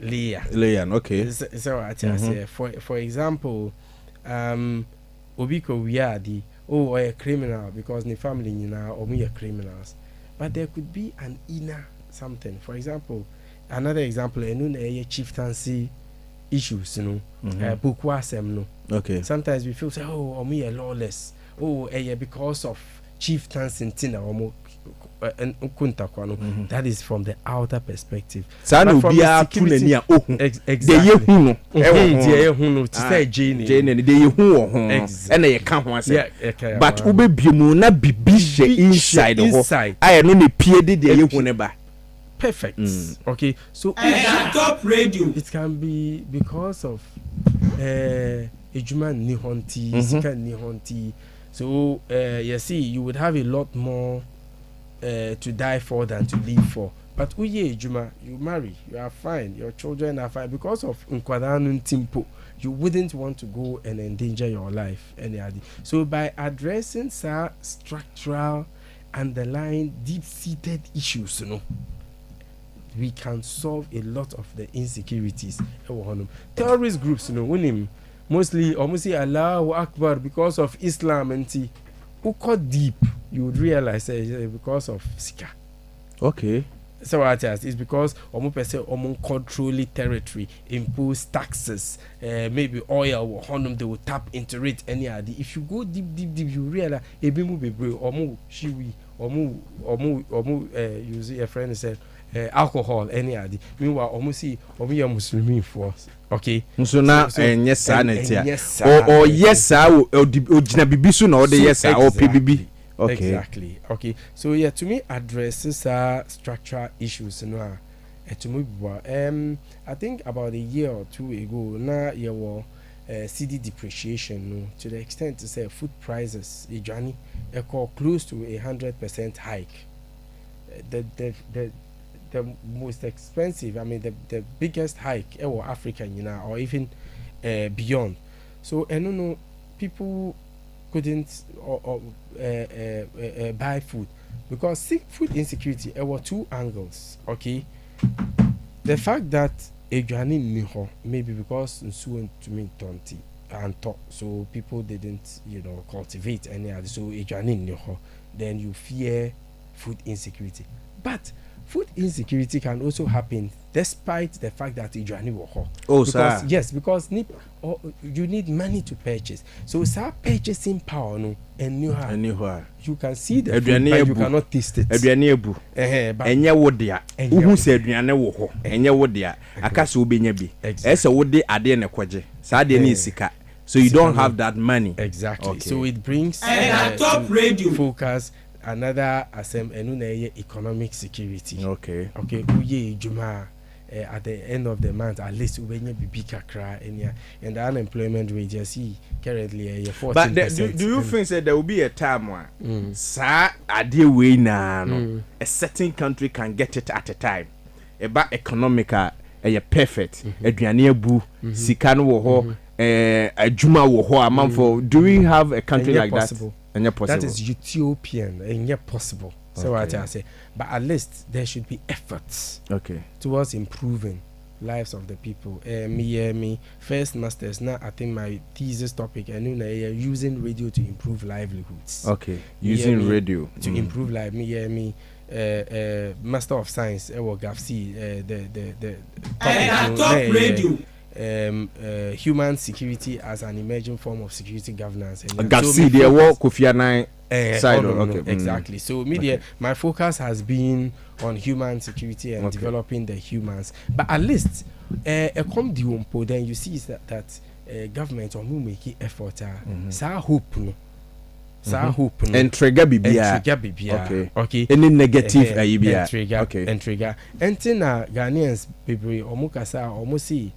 layer. Okay. So I say, for example, Obiko we are the a criminal because the family or we are criminals. But there could be an inner something. For example, another example, a chieftaincy issues, Okay. Sometimes we feel say, we are lawless. Because of chieftains in Tina that is from the outer perspective. But from the security, but inside. Perfect. Okay, so top radio. It can be because of Ejuma Nihonti, Sika Nihonti. So you see, you would have a lot more to die for than to live for. But Uye Ejuma, you marry, you are fine, your children are fine. Because of Nkwadanun Timpo, you wouldn't want to go and endanger your life. So by addressing structural, underlying, deep-seated issues, we can solve a lot of the insecurities. Terrorist groups, mostly almost say Allahu Akbar because of Islam and who cut deep, you would realize because of Sika. Okay. So what is because control territory, impose taxes, maybe oil or honum, they will tap into it any idea. If you go deep, you realize use a friend said alcohol any idea. Meanwhile, almost see Muslim for us. Okay. So now yes sir or yes sir or bibisu no the yes sir or PBB. Okay. Exactly. Okay. So to me addresses structural issues to me I think about a year or two ago now you were CD depreciation to the extent to say food prices journey close to 100% hike. The most expensive, the biggest hike or African, or even beyond. So people couldn't buy food because food insecurity. There were two angles. Okay, the fact that maybe because so people didn't cultivate any other. So then you fear food insecurity, but food insecurity can also happen despite the fact that Ijani will sir. Yes, because you need money to purchase. So purchasing power and you can see the food, but you cannot taste it. So you don't have that money. Exactly. Okay. So it brings top radio focus another economic security. Okay. At the end of the month, at least we be kakra and the unemployment rate you see currently 14%. But do you think that there will be a time when a certain country can get it at a time? About economical, perfect. Adriania bu, Sikano wo a Juma wo a for. Do we have a country like possible? That? That is utopian and yet possible. So what I say, but at least there should be efforts towards improving lives of the people. Me first masters now. I think my thesis topic and using radio to improve livelihoods. Using radio to improve life. Me Master of Science. GAFC. The top radio. Human security as an emerging form of security governance. GAFC. They work Kofi Annan side. Exactly. So media, my focus has been on human security and developing the humans. But at least come the umpo, then you see that government or who make effort. Sa hope no. And trigger bibia. Okay. Any negative and trigger. Entina Ghanaians people omukasa omusi.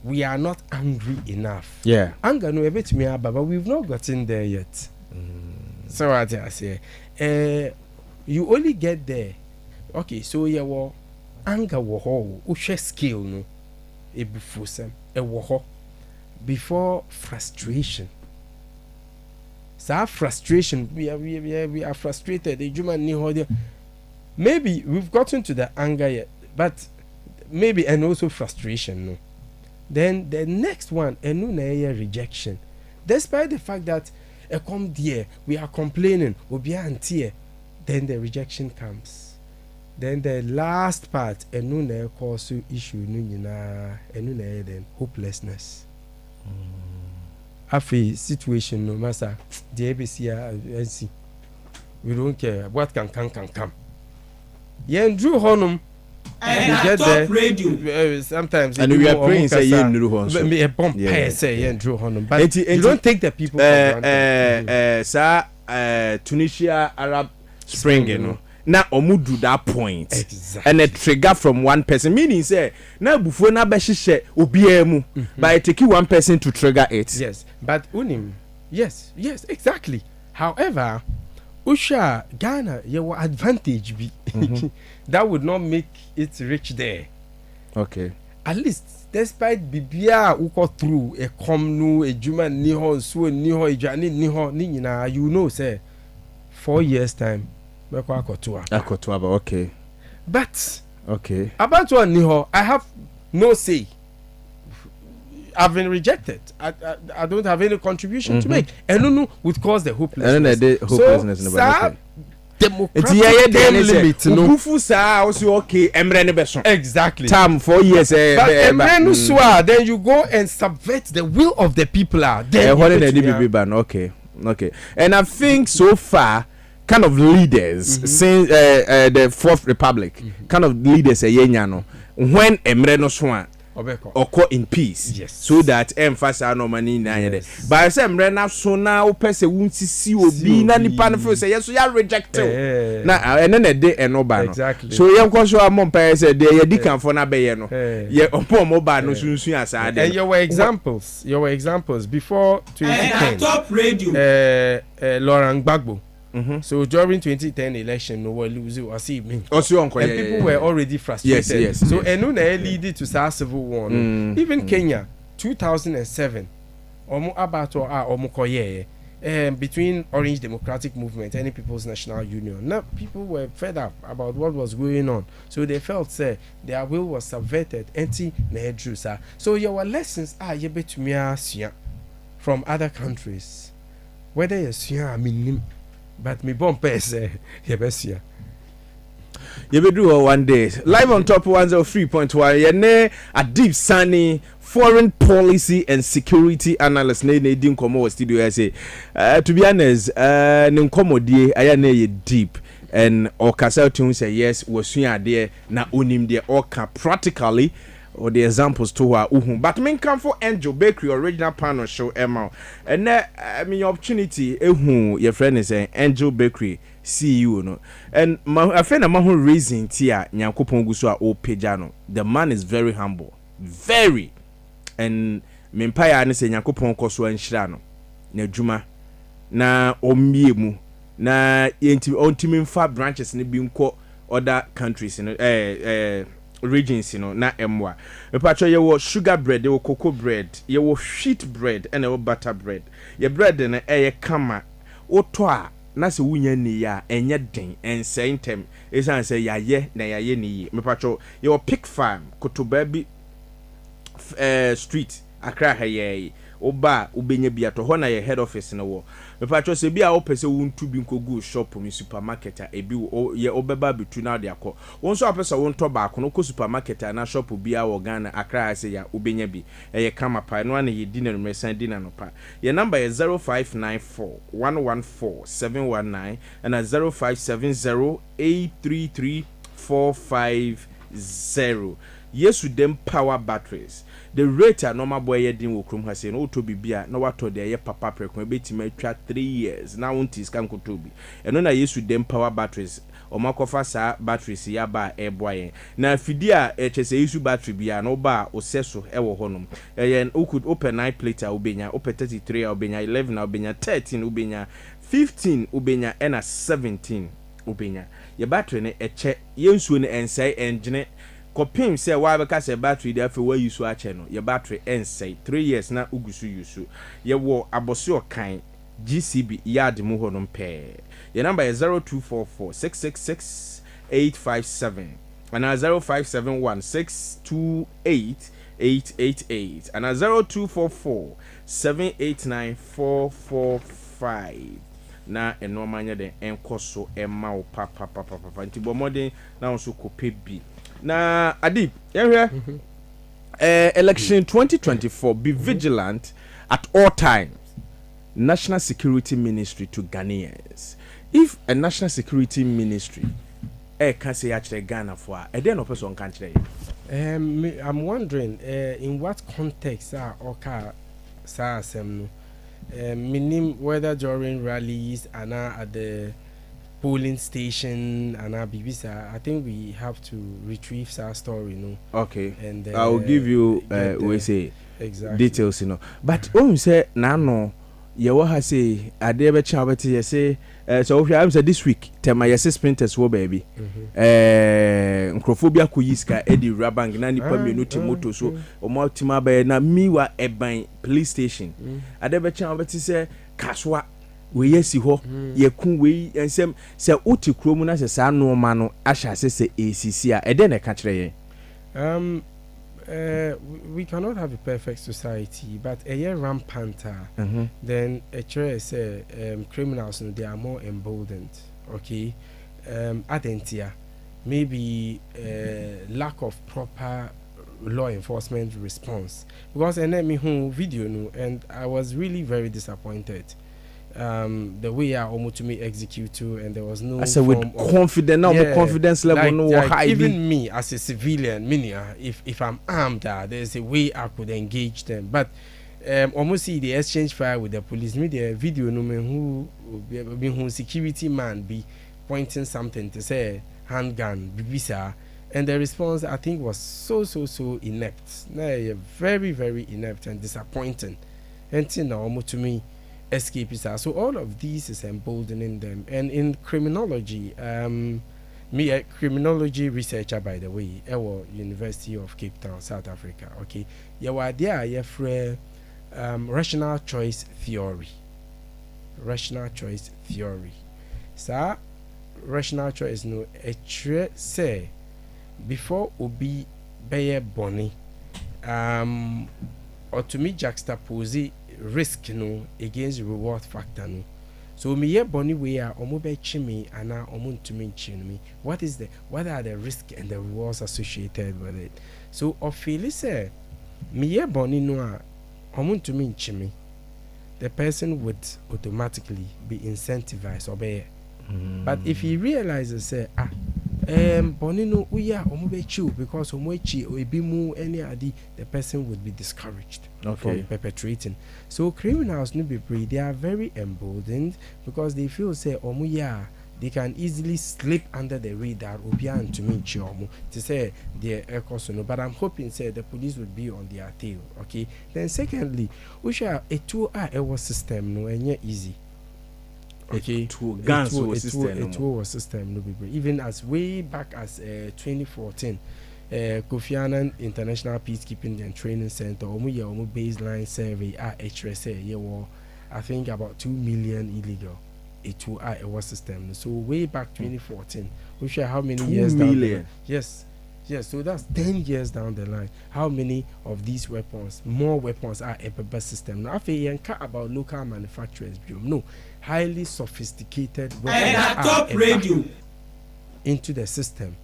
We are not angry enough. Yeah. Anger no bit me but we've not gotten there yet. So what I say, you only get there. Okay, so you were anger wo share skill no ebufusem wo before frustration. So frustration, we are frustrated. The human ni maybe we've gotten to the anger yet, but maybe and also frustration no. Then the next one, rejection. Despite the fact that come there, we are complaining, then the rejection comes. Then the last part, cause issue, then hopelessness. After situation, no matter the ABC, we don't care what can come. Yeah, Drew Honum. You get there sometimes and we are praying say you Drew Honum but you don't take the people Tunisia Arab Spring you know na omudu that point and a trigger from one person meaning say na bufo na be hihye obiaa mu but it take one person to trigger it. Yes, but unim yes exactly. However, Usha Ghana your advantage be that would not make it reach there. Okay. At least despite bibia uko through a comnu a juma niho so niho ijani niho ni nyina you know say 4 years time meko akotoa okay. But okay. About one niho I have no say. I've been rejected. I don't have any contribution to make. And no would cause the hopelessness. So, democratic limit no okay emre ne beso exactly term 4 years but emre no so then you go and subvert the will of the people then okay and I think so far kind of leaders since the Fourth Republic kind of leaders no when emre no so occur in peace. Yes. So that emphasize no money na yede but say emre na so na wo pese wunsisi obi na nipa no feel say yes so ya rejected na ene na de enoba no exactly. So yen kon so amon pese say de ye dikan for na be ye no ye omo ba no sunsun asade and your examples before 2010 top radio Laurent Gbagbo. So during 2010 election, no one lose or see me. And people were already frustrated. Yes. So enu na lead to sa civil war. Even Kenya, 2007, omo abato omo koye between Orange Democratic Movement and People's National Union. Now people were fed up about what was going on, so they felt say their will was subverted. Enti na edrusa. So your lessons are ye betumi from other countries. Whether you I mean. But me bomb pese yebesia. You be do one day live on top 103.1. Yene a deep sunny foreign policy and security analyst ne din komo studio say to be honest nkomodie aya na ye deep and okasa tun say yes wasua ade na onim de oka practically or the examples to her but me come for Angel Bakery original panel show Emma and I mean opportunity your friend is saying Angel Bakery CEO no and I find a man reason tia Nyankopon gu so a o pagya no the man is very humble very and me empire ne say Nyankopon koso anhira no na adwuma na omie mu na ontimi mfa branches ne bi nko other countries regions na emwa epacho ye wo sugar bread ye wo cocoa bread ye wo wheat bread and ye wo butter bread ye bread na kama oto a na se wunya ni ya enye den ense ntem esan se yaye na yaye ni me pacho your pig farm Kotoba bi street Accra haye oba ubenya bi ato ho na ye head office no wo me pacho se bi a opese wontu bi nkogu shop mi supermarket a ebi ye obeba bitu na de akọ won so apese wonto ba akọ no ko supermarket na shop bi a wo Ghana Accra se ya ubenya bi ye kama pa no na ye dinner mesan dinner no pa ye number ye 0594114719 and 0570833450 Yesu dem power batteries. The rate a normal boy yedin wo krom ha say no to bibia na wato de ye papa prekon betima twa 3 years na wonti scan ko to bi eno na Yesu dem power batteries o makofa sa batteries ya ba e boye na fidi a chese Yesu battery bia no ba o seso e wo honom ye could open 9 plate a obenya open 33 a obenya 11 a obenya 13 obenya 15 obenya and 17 obenya ye battery ne eche yensuo ne ensai engine kopim say why because a battery there for where you so ache no your battery ensay 3 years na ugusu yusu ye wo aboso kan GCB yard mu honom pe your number is 0244666857 and 0571628888 and 0244789445 na enomanya de enkoso ema wo papa ntibo modern na so kopebi na Adib election 2024 be vigilant at all times. National Security Ministry to Ghanaians. If a National Security Ministry can say actually Ghana for a then person can say I'm wondering in what context oka sa meaning whether during rallies and at the polling station and our BBC, I think we have to retrieve our story, Okay. And I'll give you we say exactly details, But when say no, you will say I dare charity say so I'm say this week tell my sprinters wo baby. Nkrophobia kuyiska Eddie Rabang na nipa menu timoto so o multima ba na miwa eban police station. I dare charity say kaswa we yesi ho ye kun we ensem se oti kromu na se sa no ma no ahya se ACC a ede na ka kire ye we cannot have a perfect society but a year rampant then a try say criminals they are more emboldened, okay. Adentia maybe lack of proper law enforcement response because I let me home video and I was really very disappointed the way I almost to me execute too, and there was no I said with confidence now confidence level like, no high even me as a civilian if I'm armed there's a way I could engage them but almost see the exchange fire with the police me the video no man who security man be pointing something to say handgun bibisa and the response I think was so inept very very inept and disappointing and now almost to me escapists are. So all of these is emboldening them. And in criminology, me a criminology researcher by the way, University of Cape Town, South Africa. Okay, you are there. You have rational choice theory. Rational choice theory. So rational choice no a say before obi beye boni or to me juxtapose risk against reward factor so me ye boni we are omo be chimi ana omo ntumi nchimi what are the risk and the rewards associated with it so ofili say me ye boni no a omo ntumi nchimi the person would automatically be incentivized obey but if he realizes say boni no we are omo be chill because omo echi ebi mu any adi the person would be discouraged from perpetrating. So criminals no be free. They are very emboldened because they feel say they can easily slip under the radar obian to meet you to say their no. But I'm hoping say the police would be on their tail. Okay. Then secondly, we shall a 2-hour system no and easy. Okay, guns system no be even as way back as 2014. Kofi Annan International Peacekeeping and Training Center baseline survey HRSA I think about 2 million illegal it was system. So way back 2014, we share how many 2 years down the million. line. Yes. So that's 10 years down the line. How many of these weapons, more weapons, are a better system? Now, if you care about local manufacturers, no, highly sophisticated weapons top radio into the system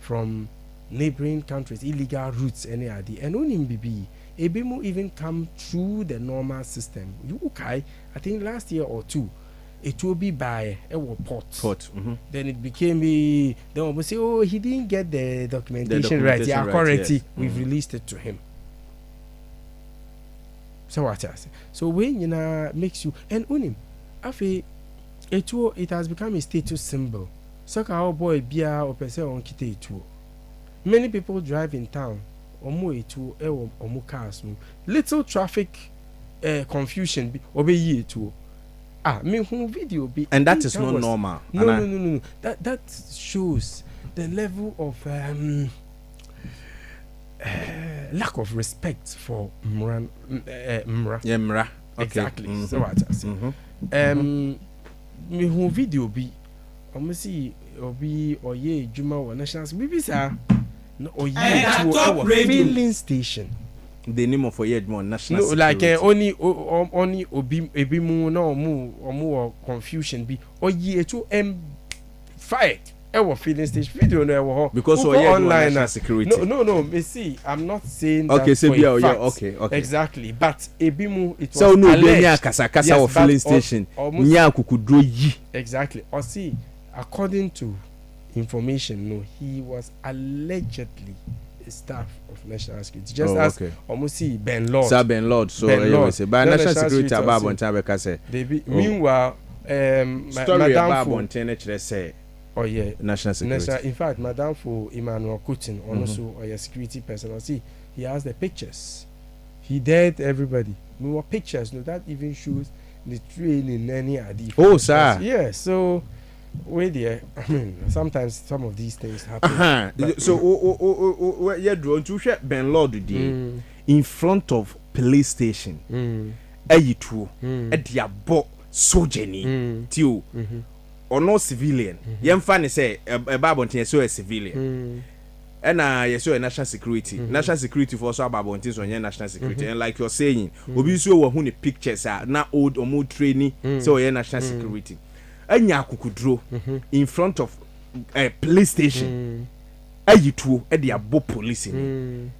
from neighboring countries, illegal routes, any idea, and only BB. Ebimu even come through the normal system. I think last year or two, it will be by a port. Then it became then we say, oh, he didn't get the documentation right. Yeah, correct. Yes. We've released it to him. So what I say? So when you know makes you and unim, it has become a status symbol. So our boy bia or person on kite it. Many people drive in town. Little traffic confusion obey to me who video be, and that is not normal. No. That shows the level of lack of respect for Mra. Yeah, Mra. Okay. Exactly. So what I say. Me who video be see obi oye juma or national maybe sir. No, filling station. The name of Oyedmon national. No, like only obi ebimu no omu confusion be oye to fire. Filling station video no because online national security. No. Me see, I'm not saying okay, that. Okay, okay. Exactly, but ebimu it was. So no, be kasa of filling station. Nya kukudro yi. Exactly. Or see, according to information, no, he was allegedly a staff of national security, just as almost see Ben Lord. Sir Ben Lord, so anyway, say by national security about Bontabeka say. Meanwhile, story about Bontabeka say. Oh yeah, national security. In fact, Madam for Emmanuel Coutin, also a security person. See, he has the pictures. He dared everybody. We were pictures. No, that even shows the training any idea. Oh, sir. Yeah. So. Wait there. I mean, sometimes some of these things happen. So, yeah, drawn to share Ben Lord in front of police station. Ayitu, at the bo sojeni, tio, or no civilian. Young funny say a babontin so a civilian. And yes, so a national security. National security for so babontin on your national security. And like you're saying, we so who pictures are not old or more training, so your national security. Anya kukudro in front of a police station. Ayitu e dey abo police ni.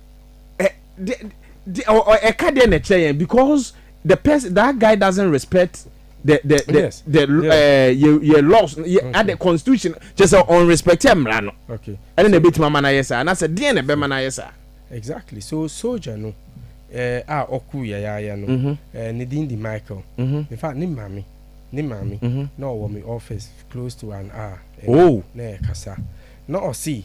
Because the person that guy doesn't respect the laws and the constitution just on respect mra no. Okay. And then bit mama na yesa and I said dey na be mama na yesa. Exactly. So soldier no oku ya no. Nedin di Michael. In fact ni mami no wo me office close to an hour na kasa no see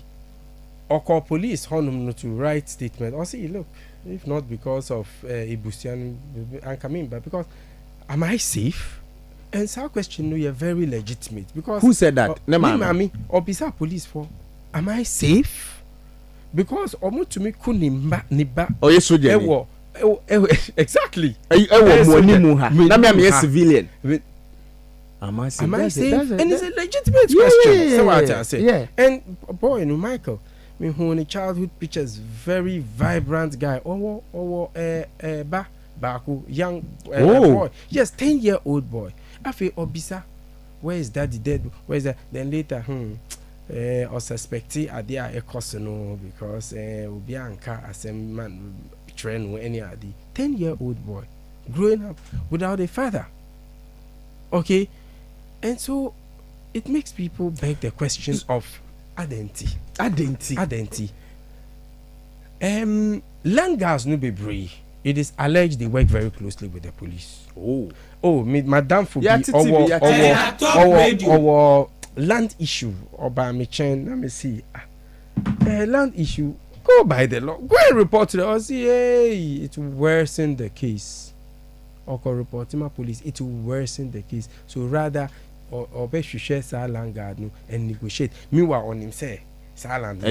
call police honum no to write statement or see look if not because of Ibusian and coming but because am I safe and so question no you're very legitimate because who said that mami obisa police for am I safe because omo to me kunimba niba soldier exactly na me a civilian. Am I safe? And it's a legitimate question. So what I say. Yeah. And boy, no Michael, me who in childhood pictures, very vibrant guy. Baku, young boy. Yes, 10-year-old boy. I feel Obisa, where is daddy dead? Where is that? Then later, or suspected at the Ekosano because Ubianka as a man train or any other 10-year-old boy growing up without a father. Okay. And so it makes people beg the question of identity. Langas no be brave. It is alleged they work very closely with the police. Madam for our land issue or by me chain. Let me see. Land issue. Go by the law. Go and report to the or see, hey, it will worsen the case. Or report to my police, it will worsen the case. So rather, or be share land guard no and negotiate. Meanwhile, on him say, silent.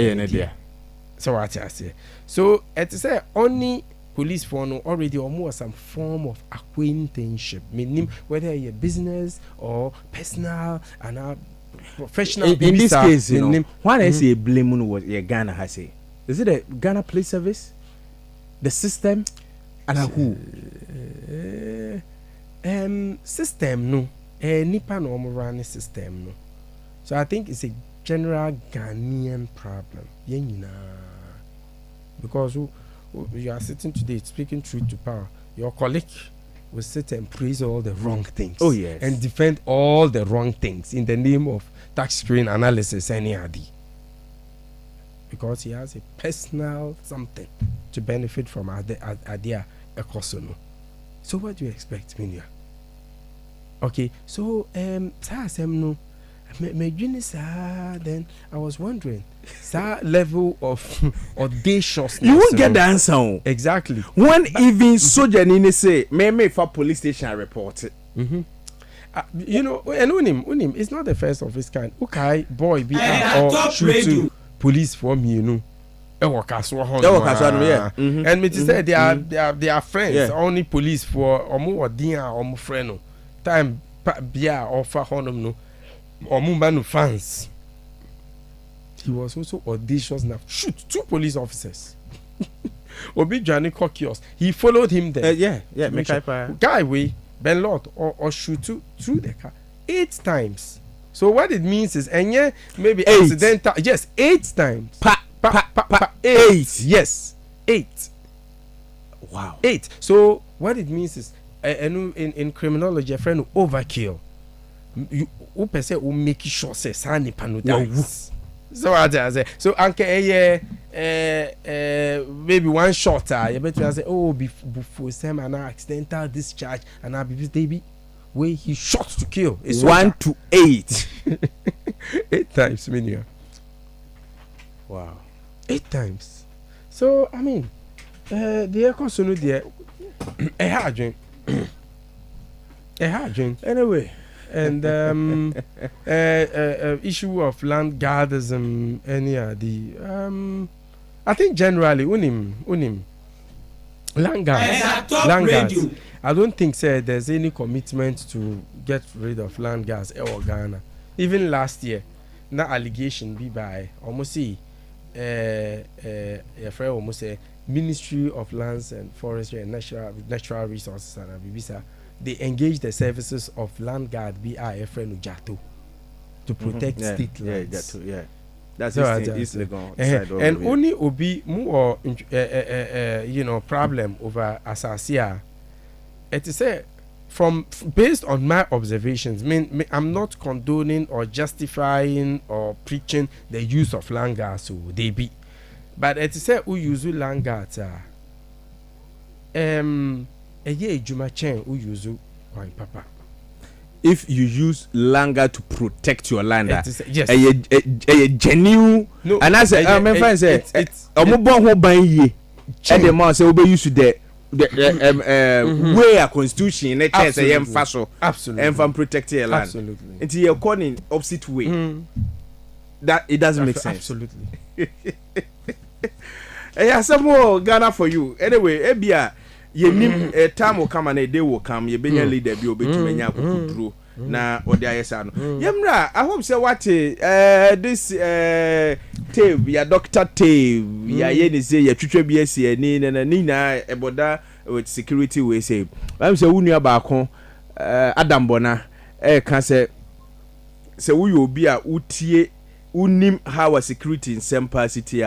So what I say. So it say only police for no already almost some form of acquaintanceship, meaning whether you're business or personal and professional. In this case, you know, when I say blame was Ghana has say, is it a Ghana Police Service, the system, and who? System no, nipa no run system no. So I think it's a general Ghanaian problem. Because you are sitting today speaking truth to power. Your colleague will sit and praise all the wrong things. Oh yes, and defend all the wrong things in the name of tax screen analysis. Because he has a personal something to benefit from Adia Ekosono. So what do you expect, Minya? Okay, so then I was wondering that level of audaciousness. You won't get the answer. Exactly. When even soldier Nini say, may for police station report it. You know, and Unim, it's not the first of its kind. Okay, boy, be or shoot to police for me, you know. And me to say they are friends. Yeah. Only police for or dear or friend. Time bia or for honum no or mumanu fans. He was also audacious enough. Shoot 2 police officers. Obi Johnny Kokios. He followed him there. Guy way Ben Lord or shoot through the car 8 times. So what it means is maybe 8. Accidental. Yes, 8 times. 8. Yes, 8. Wow. 8. So what it means is in criminology, a friend will overkill. You person will make sure say sani panu dies. So I say so anke maybe one shot you better say before some an accidental discharge and I be where he shot to kill. It's 1 to 8. 8 times, Minia. Wow. 8 times. So I mean, the Ekosono there a hard drink. Anyway, and issue of land guardism, I think generally unim land guards. I don't think there's any commitment to get rid of land guards in Ghana. Even last year, that allegation be by almost Ministry of Lands and Forestry and Natural Resources and Abibisa. They engage the services of land guard BIFN Ujato to protect state lands. That's legal. And only obi more problem over Asasia. It is from based on my observations. I'm not condoning or justifying or preaching the use of land guards. So they be, but it is who use land guards if you use langa to protect your land, yes, a genuine. No, and I say, I'm fine. Say, a mobile home by ye. And the man say, we use the way a constitution. It says, I am faso. Absolutely. And from protecting your land. Absolutely. Until you're calling opposite way. That it doesn't make sense. Absolutely. Yeah, some more Ghana for you. Anyway, Ebia. A time will come and a day will come. You be a leader, be obeyed to many kudru na odi ayesano. Yemra, I hope say what this tape, ya Dr. Tape, ya yeni say ya twetwe BSc ni na eboda with security we say. I'm say unu abako Adam Bona can say we obi a utie unim how a security in Semper City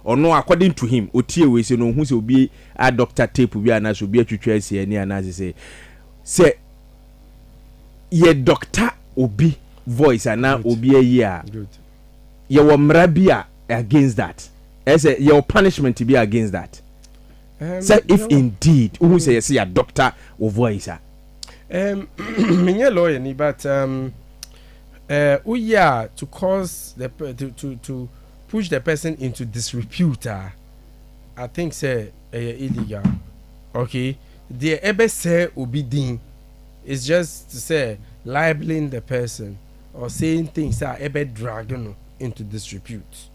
or no according to him otie we say no hu say obi a Dr. Tape bi ana so bi atwetwe asie ni ana say ye doctor obi voice ana obi ayi a ye wo mra bi against that say your punishment be against that say if indeed who say yes your doctor or voice me lawyer ni but to cause the to push the person into disrepute, I think say illegal. Okay, the ebe say obidin is just to say libeling the person or saying things that ebe dragging into disrepute.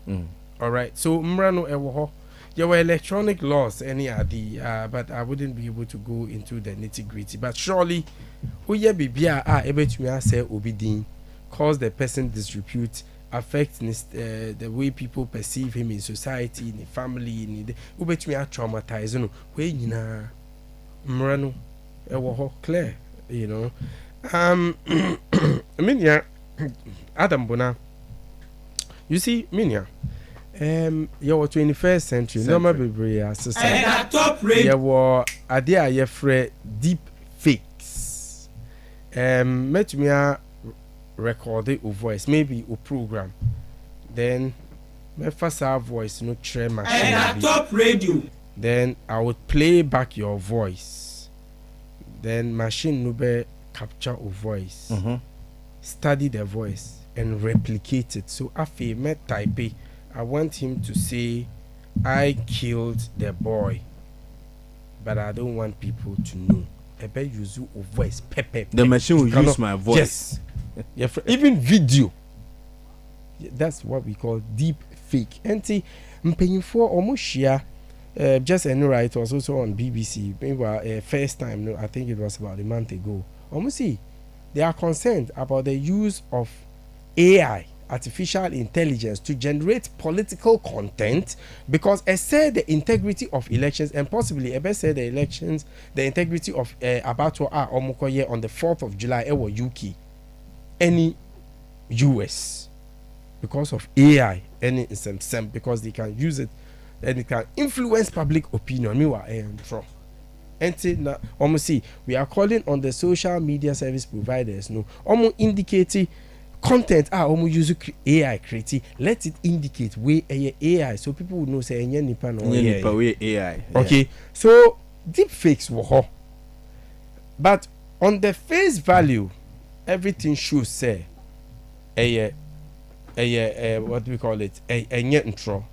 All right, so mrano ewo there were electronic laws but I wouldn't be able to go into the nitty-gritty. But surely uye bibia ebetumi say obidin cause the person disrepute, affect the way people perceive him in society, in the family, in the ubetumi traumatize no we nyina mrano ewo clear, you know. Minya Adam Bona, you see Minya your 21st century normal bebre society top rate your idea ye free deep fakes metumi record a voice maybe a program then my first voice no try machine top radio then I would play back your voice then machine no be capture a voice study the voice and replicate it. So afi me type I want him to say I killed the boy, but I don't want people to know. I bet use a voice pepe. The machine will use my voice. Yes. Even video. That's what we call deep fake. And see, mpanyinfo almost share just a right, it was also on BBC. Maybe first time, no, I think it was about a month ago. Almost see, they are concerned about the use of AI, artificial intelligence, to generate political content because it said the integrity of elections and possibly it said the integrity of Abattoir Omokoye on the 4th of July ewo UK, any US, because of AI, any because they can use it and it can influence public opinion. Meanwhile, and almost see we are calling on the social media service providers no almost indicating content almost use AI create, let it indicate where AI so people would know say any nipa no AI. Okay, so deep fakes were but on the face value everything should say what do we call it a intro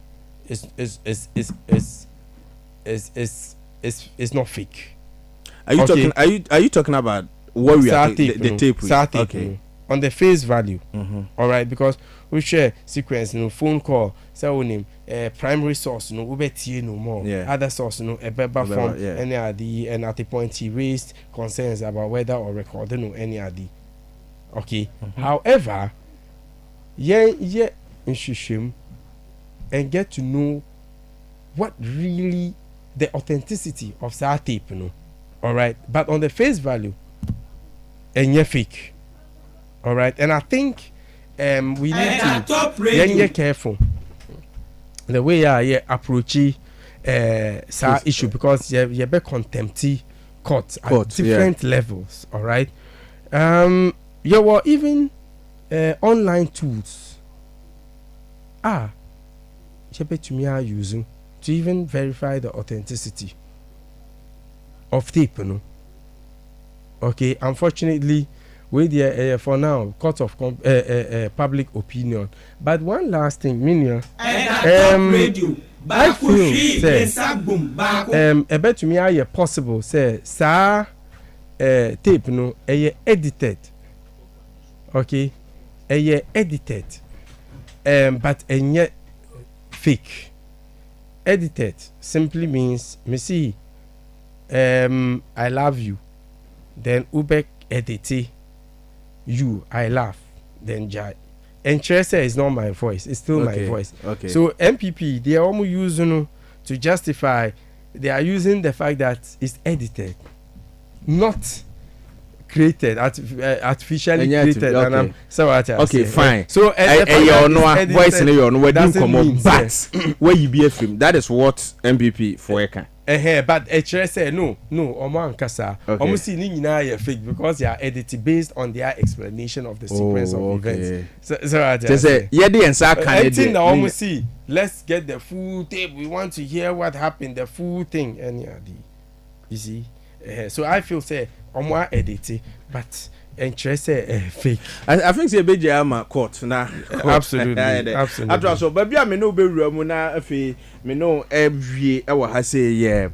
is not fake. Are you talking about what we are the tape with? Okay. On the face value, all right, because we share sequence, phone call, name, primary source, we bet no more. Other source, a better form, any ID, and at the point he raised concerns about whether or recording or any ID. Okay. However, in Shishim, and get to know what really the authenticity of that tape, all right. But on the face value, and fake. All right, and I think we need to be careful the way I approach issue because you be contempty court at different levels. All right, you were even online tools to me are using to even verify the authenticity of tape. Okay, unfortunately. With the for now court of public opinion. But one last thing, Minya, I feel say bet to me are possible say tape no edited. Okay, edited, but yet fake. Edited simply means me see I love you, then ubek edit. I laugh, then Jai. And Chester is not my voice, it's still my voice. Okay. So MPP, they are almost using to justify, they are using the fact that it's edited, not created, artificially created. Okay. And so okay, fine. So voice in your but where you be a film, that is what MPP for can. But Chester no, Omo Ankasa. Almost see ni nyina fake because they are edited based on their explanation of the sequence of events. So say anything now almost see. Let's get the full tape. We want to hear what happened, the full thing. You see. So I feel say Omo edited, but fake. I think say beje ama court na. Absolutely. After so baby me no be wura mu na afi me no ewie e wo ha say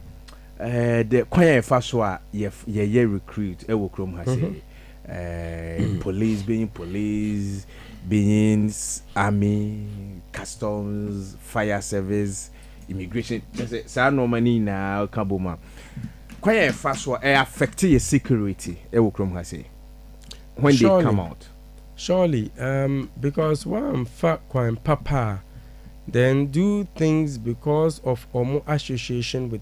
the kwan fa so a ye recruit e wo krom ha say police being army, customs, fire service, immigration saa normally na kaboma kwaya fast so affect your security e wo krom ha say when they come out. Surely, because one fact kwine papa then do things because of more association with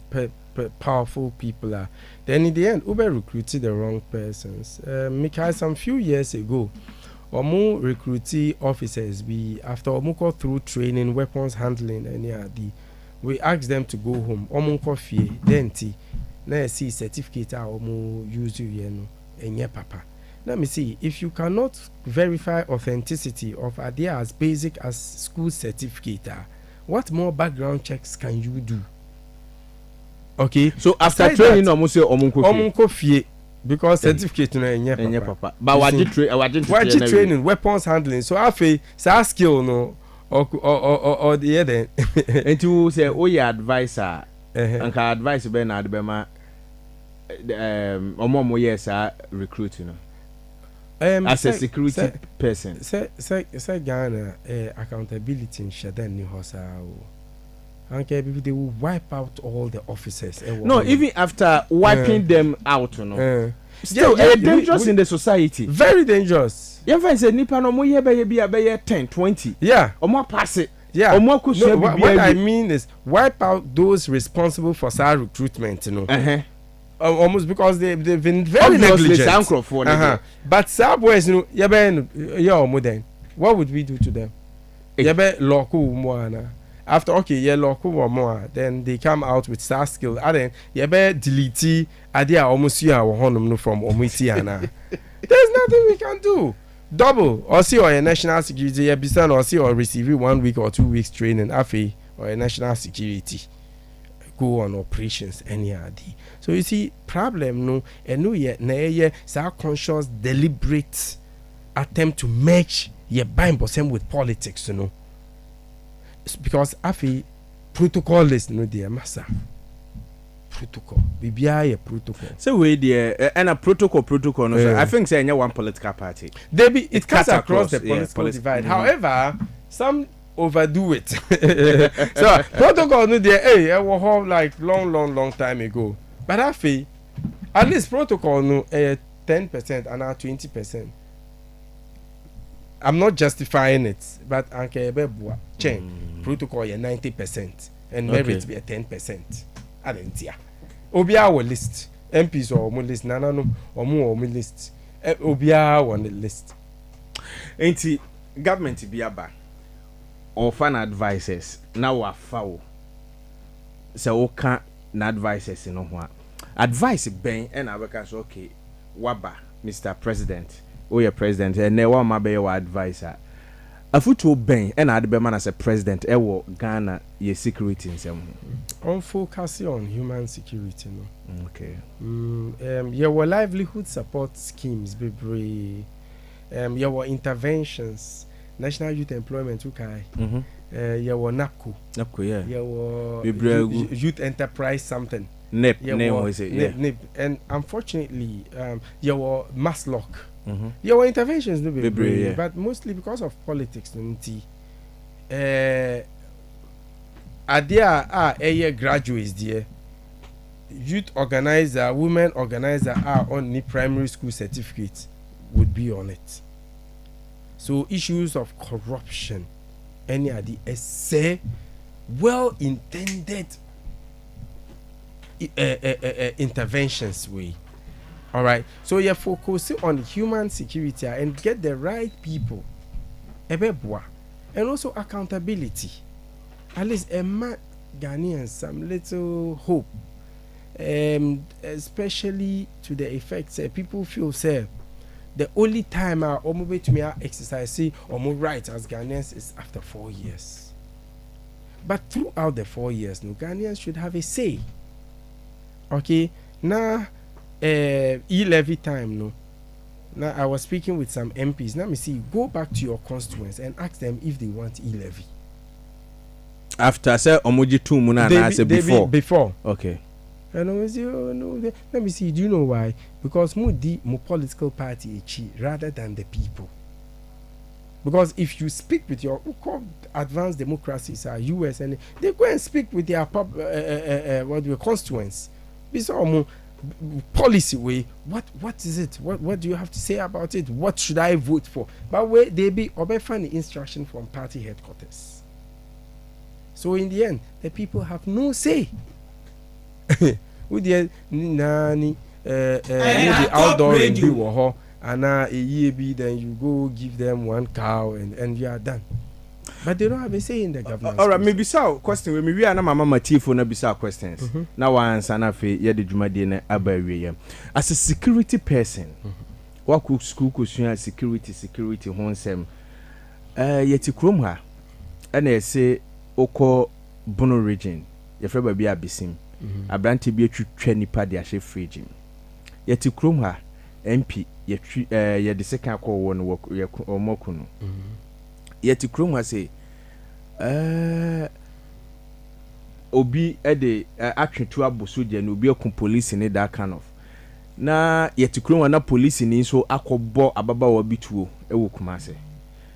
powerful people then in the end Uber recruited the wrong persons. Because some few years ago Omo recruiting officers be after Omo go through training, weapons handling and we asked them to go home. Omo coffee then na see certificate Omo use you enye papa. Let me see, if you cannot verify authenticity of idea as basic as school certificate, what more background checks can you do? Okay. So after training, almost say omunko fie because certificate no enye papa. But what training, weapons handling. So afi sa skill no or the other. And you say oh your advisor and can advise be na adbema omo yes recruit no. As a security person. Say Ghana accountability in Shadan ni hosa. Okay, they will wipe out all the officers. No, even after wiping them out, still dangerous in the society. Very dangerous. You find say nipa no mo ye be 10, 20. Yeah. Omo pass it. Yeah. What I mean is wipe out those responsible for SAR recruitment, almost because they've been very negligent. But SAR boys, then what would we do to them? After then they come out with SAR skill. Then delete idea almost from Omitiana. There's nothing we can do. Double or see or a national security episode or see or receive 1 week or 2 weeks training afi or a national security go on operations any idea. So you see problem no and no yet na conscious deliberate attempt to match your bind with politics because afi protocol list no dear massa protocol BBI protocol so we there and a protocol no I think say one political party it cuts across the political divide. However, some overdo it. So protocol no there I was home like long time ago, but I feel at least protocol no 10% and now 20%. I'm not justifying it, but protocol 90% and merit be a 10%. I didn't hear. Obia will list MPs or more list no or more list Obia on the list. Ain't government be aba or fan advisors now are foul. So can advisors advice ben and I workers okay waba Mr. President or your president and never my be your advisor. A football ben and I'd be man as a president Ghana ye security in some on focusing on human security okay your livelihood support schemes be your interventions national youth employment your NAPCO your youth enterprise something NIP and unfortunately your MASLOC your interventions no be but mostly because of politics graduates there youth organizer women organizer on the primary school certificate would be on it. So issues of corruption any of the say well intended interventions way. All right, so you're focusing on human security and get the right people, and also accountability. At least Ghanaians some little hope, especially to the effect people feel say the only time I almost to me exercise or more rights as Ghanaians is after 4 years. But throughout the 4 years, Ghanaians should have a say. Okay, now. E-levy time now I was speaking with some MPs. Let me see, go back to your constituents and ask them if they want e-levy after say omoji 2 muna na say before okay and I say no let me see, do you know why? Because mo political party rather than the people. Because if you speak with your advanced democracies, US, and they go and speak with their constituents. Policy way. What is it? What do you have to say about it? What should I vote for? But where they be funny instruction from party headquarters. So in the end, the people have no say. With the nani outdoor radio and a year be, then you go give them one cow and you are done. But they don't have a say in the government. All right, maybe so question. Maybe I know my mama Tifo na bisa questions. Now I answer na fe ye de dwumade na abawie. As a security person, what could school kusua security ho nsem. Yeti krom ha. Na say oko Bono region. Ye frɛ ba bi abisim. Abrante bi atwitwa nipa de ahye frigim. Yeti krom ha MP ye de second call won wo omokunu. Yet krom ha say obi de atwetu aboso je na obi akun police ni that kind of na yet krom na police ni so akobbo ababa wa bituo ewo Kumase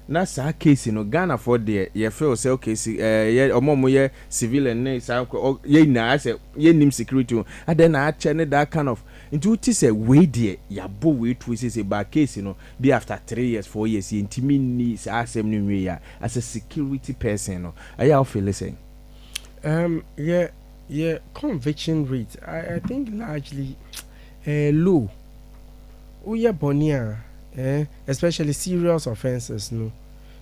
na sa case no Ghana for there ye feel say okay ye omomo ye civilian ne sa ye na say ye nim security and then I check that kind of into it say we there ya bo we to say ba case no be after 3 years 4 years intimi ni asem no we ya as a security person no I feel saying yeah conviction rate I think largely low uya bonia especially serious offenses no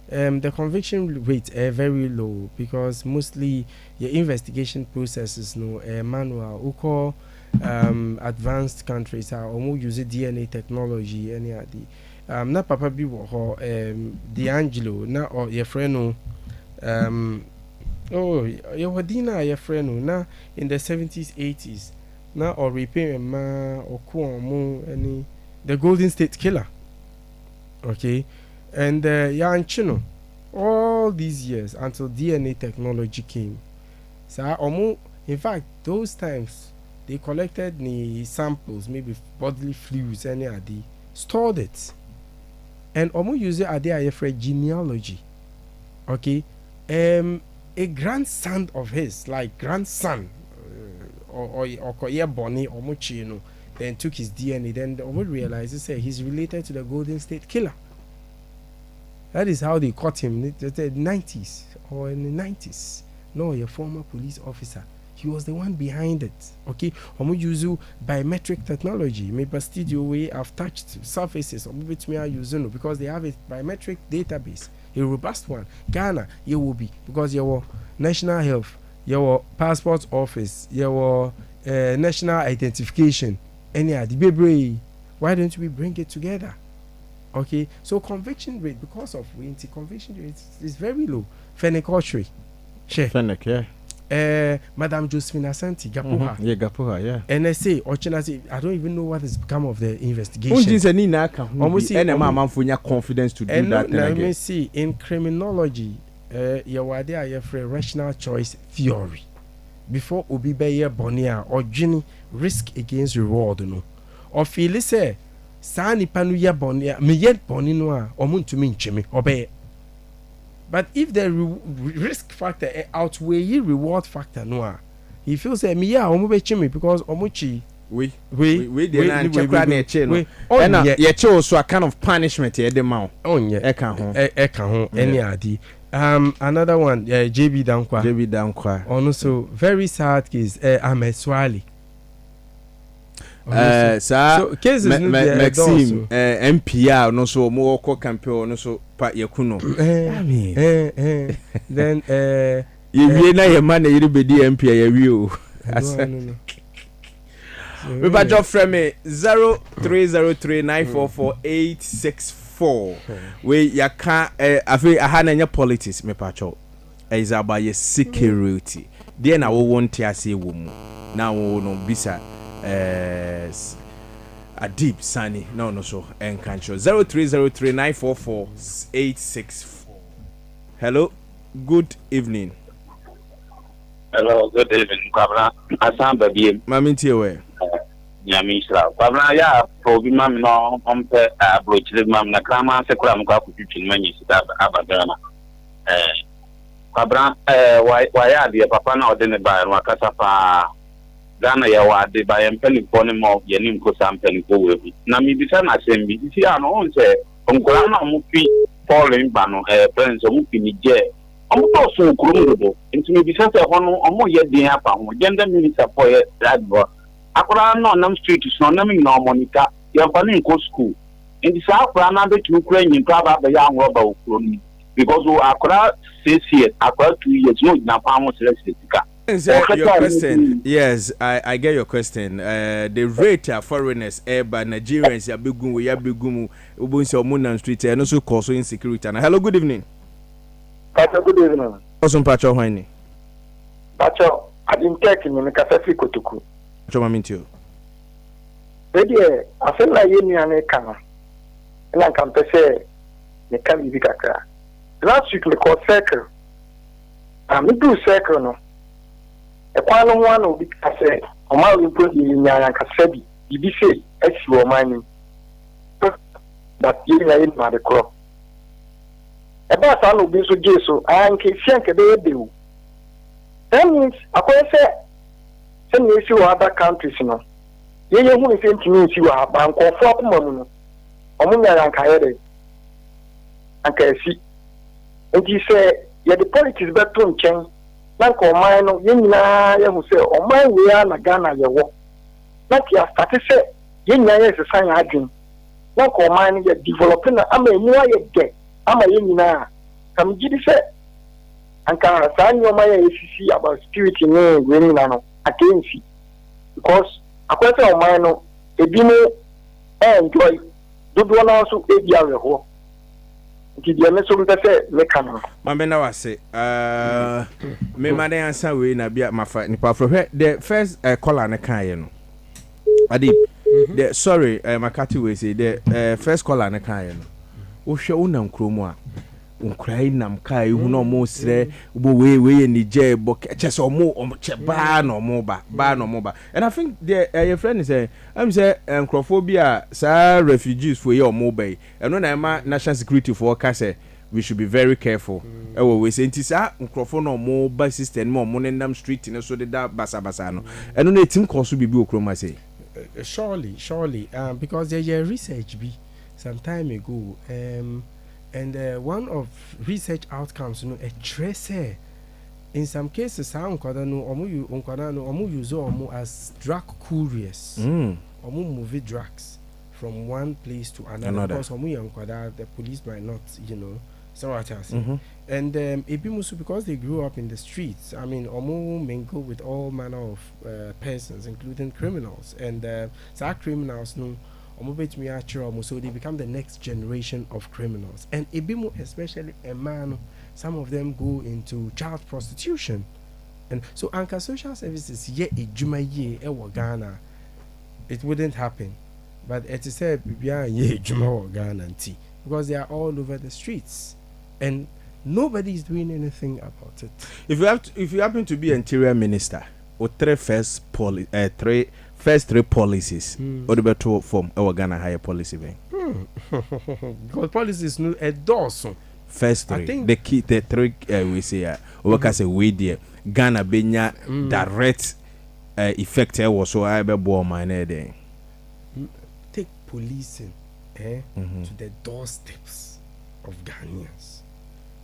the conviction rate very low because mostly your investigation processes no manual uko advanced countries are almost using DNA technology any of the na papa bi wo ho D'Angelo na or your friend no your wadina your friend no na in the 70s 80s na or repair ma okuomo any the Golden State Killer. Okay, and Yanchino, all these years until DNA technology came. So, in fact, those times they collected the samples, maybe bodily fluids, any idea, stored it, and use it idea for genealogy. Okay, a grandson of his, like grandson, or Bonnie or Mochino. Then took his DNA, then we realized he's related to the Golden State Killer. That is how they caught him in the 90s or in the 90s. No, a former police officer. He was the one behind it. Okay, we use biometric technology. Maybe studio way have touched surfaces or maybe we are using because they have a biometric database, a robust one. Ghana, you will be because your national health, your passport office, your national identification. Why don't we bring it together? Okay, so conviction rate because of conviction rate is very low. Fennec Autry, Fennec, yeah. Madame Josephine Asante, Gapuha, Gapuha, yeah. NSA, Ochinasi, I don't even know what has become of the investigation. Confidence to do that. Let me see. In criminology, you are there for rational choice theory. Before obi beye bonia or Jenny risk against reward no or feel say sa nipa no ye bonia me yet boni no a omuntu me ncheme obey. But if the risk factor outweigh reward factor no he feels say me ya omo be cheme because omochi we dey na chekwa na eche no and ye che also a kind of punishment ye dey ma onye e ka ho any adi. Another one, JB Dankwa. Also, very sad case, Ahmed Swali. So cases Maxime, MPR, no so more campaign, no so Pat Yakuno. Then, you na your man, you be the MPR, you. We got your friend 0303944864. We ya can afi ahana politics me pacho is about your security there na wo want to say wo mu na wo no bisa a deep sunny no so enkancho 0303944864. Hello, good evening. Hello, good evening, Kwabena. Asamba biem. Mami ntie we. Yamisha. Pabna ya probi mam no ompe brochile mam na krama se kura mko akutwitwi manyi sita abagana. Pabna wa ya de papa na ode ne ba no akasa pa Ghana ya wa de ba yempeli pone mo yenim ko sampeli ko webi. Na mi bisa na sembi ti ano on se onkora na mo fi Pauline ba no friends mo fi ni je. Omo to so kuro do. Nti mi bisa se hono omo ye den apa ho. Gender minister for that boy. Akora no nam street so nam no monica ya fani ko school in the south na be to ukraine pa ba ya anwo ba okuro ni because akora 6 years akora 2 years no na pa mo select your question. Yes, I get your question. The rate of foreigners by Nigerians ya begun we ya begum ubunsi omunam street and also cause insecurity. Hello, good evening. Good evening. Awesome Pacho Hoini. Pacho, I didn't take in the cafe kotuku. Choma mintio. Ready, I feel like you and a camera. And I can say, the can be kaka. Last week, we called circle. And we do circle no. A quite one will be case, or my improved in Yan Casabi, you say, as you are mining. But you are in my crop. About I will be so gay, so I am Kishank a day do. That means, I can say, some you see other countries no. Ye who is to me see what bank or for money. Omunya and Kayade. And can see. And he say, yeah, the politics better to change. Like or mine, you who say, oh, my, we are na Ghana, your work. Like you have started say, you is a sign I dream. Like or mine, you're developing. I'm a new get. I'm a yina. Come give it. And can assign your my ACC about security name, winning against it. Because a question of mine, a bino enjoy. Do one also 8 years ago. Did you ever say, Mecano? Mamma was say, me mother answer we na be at my fight. The first caller na Kayano. Adib, the sorry, Makati we say the first caller na Kayano. O show unam kromwa. Unkrai nam kai hu no mo sre bo we ni je bo chese omo che ba no mo ba and I think the your friend is saying I'm say encrophobia sa refugees for your mobile and no na ma national security for ka say we should be very careful we say ntisa encropho no mo ba system mo nam street no so da basa no and no team course bibi okroma say surely because there is research be some time ago and one of research outcomes, a tracer. In some cases, some use as drug couriers. Or move drugs from one place to another. Because the police might not, so what I say. And Ebimusu, because they grew up in the streets, I mean, Omu mingle with all manner of persons, including criminals. And some criminals know. So they become the next generation of criminals. And Ibimu, especially a man, some of them go into child prostitution. And so Anka Social Services, Ghana, it wouldn't happen. But it is said, Ghana, because they are all over the streets. And nobody is doing anything about it. If you happen to be interior minister, or first three policies or the better form our Ghana higher policy because policies no endorse first three the key the three we say we can say we there Ghana benya direct effect was so I be born my there take policing to the doorsteps of Ghanaians.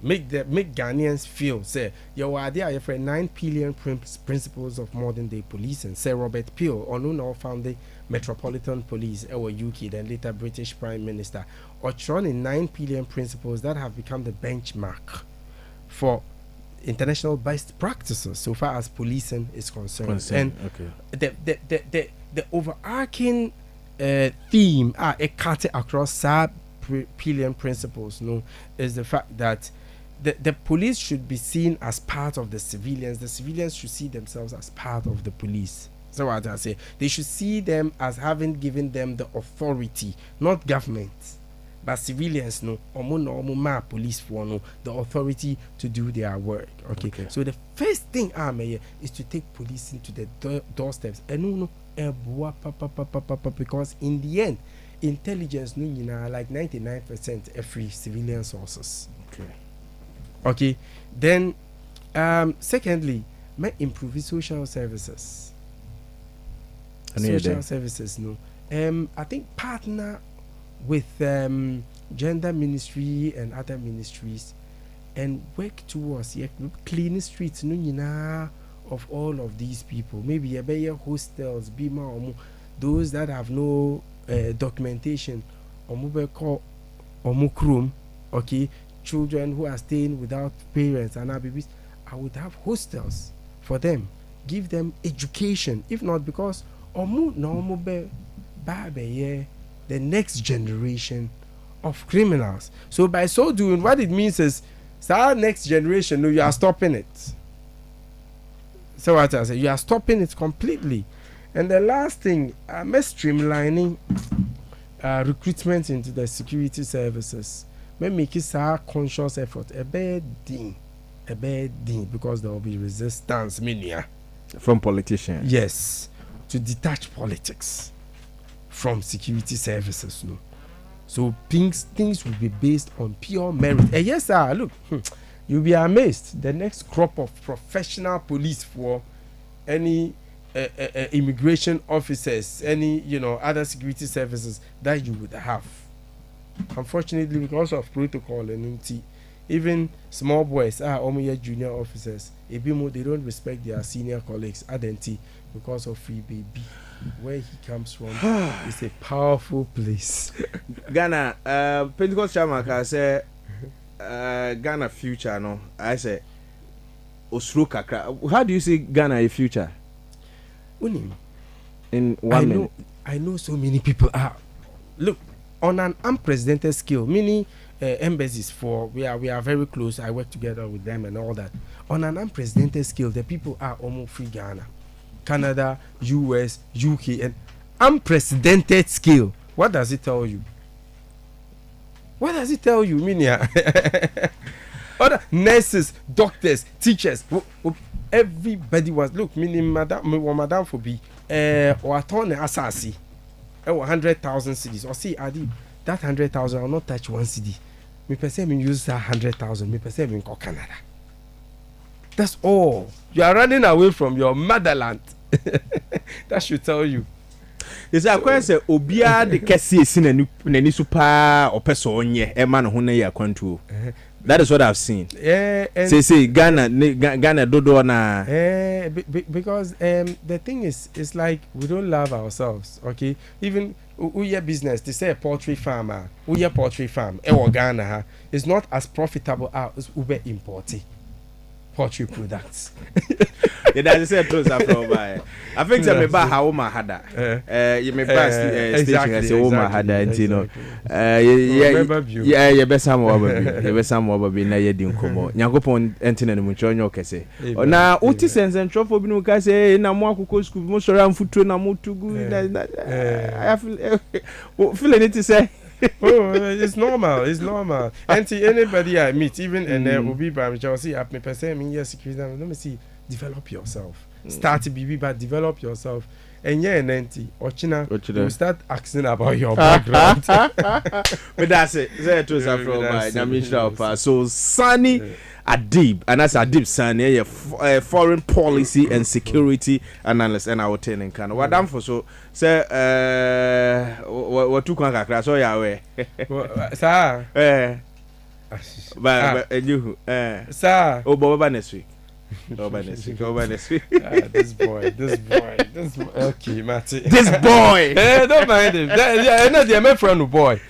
Make Ghanaians feel say your idea for 9 billion principles of modern day policing. Say Robert Peel, or found the Metropolitan Police, our UK, then later British Prime Minister, or in 9 billion principles that have become the benchmark for international best practices so far as policing is concerned. And the overarching theme a cut across sub-billion principles is the fact that the police should be seen as part of the civilians. The civilians should see themselves as part of the police. So what I say, they should see them as having given them the authority, not government. but civilians no ma police for no the authority to do their work. Okay. So the first thing is to take police into the doorsteps and because in the end intelligence like 99% every civilian sources. Okay. Then secondly, may improve social services. Social services I think partner with gender ministry and other ministries and work towards clean streets of all of these people. Maybe a better hostels, bima those that have no documentation call omukrum, okay, children who are staying without parents and our babies. I would have hostels for them, give them education. If not, because the next generation of criminals. So by so doing, what it means is our next generation, you are stopping it. So what I say, you are stopping it completely. And the last thing, I'm streamlining recruitment into the security services. May make it a conscious effort, a bad thing, because there will be resistance, from politicians. Yes, to detach politics from security services. No, so things will be based on pure merit. Yes, sir. Look, you'll be amazed. The next crop of professional police for any immigration officers, any other security services that you would have. Unfortunately, because of protocol and even small boys are only junior officers. They don't respect their senior colleagues. Because of free baby, where he comes from, it's a powerful place. Ghana, Pentecost Chamaka say, Ghana future. No, I say, Osruka. How do you see Ghana a future? In 1 minute. I know so many people are. Look, on an unprecedented scale, many embassies we are very close. I work together with them and all that. On an unprecedented scale, the people are almost free Ghana, Canada, US, UK, and unprecedented scale. What does it tell you? What does it tell you, Minia? Other nurses, doctors, teachers, everybody was meaning madam for be or attorney assassi 100,000 cedis or see Adi that 100,000 will not touch 1 cedi. Me person use that 100,000. Me person in Canada. That's all. You are running away from your motherland. That should tell you. Is a question obia the kesi sin na super or person onye e man ho na ya kwantu. That is what I've seen. Say Ghana dodo na. Because the thing is, it's like we don't love ourselves. Okay, even your business. They say a poultry farmer, poultry farm. Ghana is not as profitable as Uber importing poultry products. That's say close up from by. I think say me ba ha wo ma hada. You me ba station say wo ma hada ntino. Yeah be some obabi. You be some obabi na ye di nkomo. Nyakopon entina no muncho onyo kese. Na uti sense ntrofo bi no ka say na mo akoko school mo sori amfutuo na mo tugu. I feel it to say it's normal. And anybody I meet, even and Obi Bam, see up me person me yes security. Let me see. Develop yourself. Start to be, but develop yourself. And Ochina, you start asking about your background. But that's it. That was from my Namisha. So Sani Adib, and that's Adib Sani, a foreign policy and security analyst, and I will tell in Canada. What done for so say what two class? So yeah, we sir. But you sir. Oh, Boba next week. This boy. Okay, Matty. This boy. Don't mind him. Yeah, I know they're my friend, boy.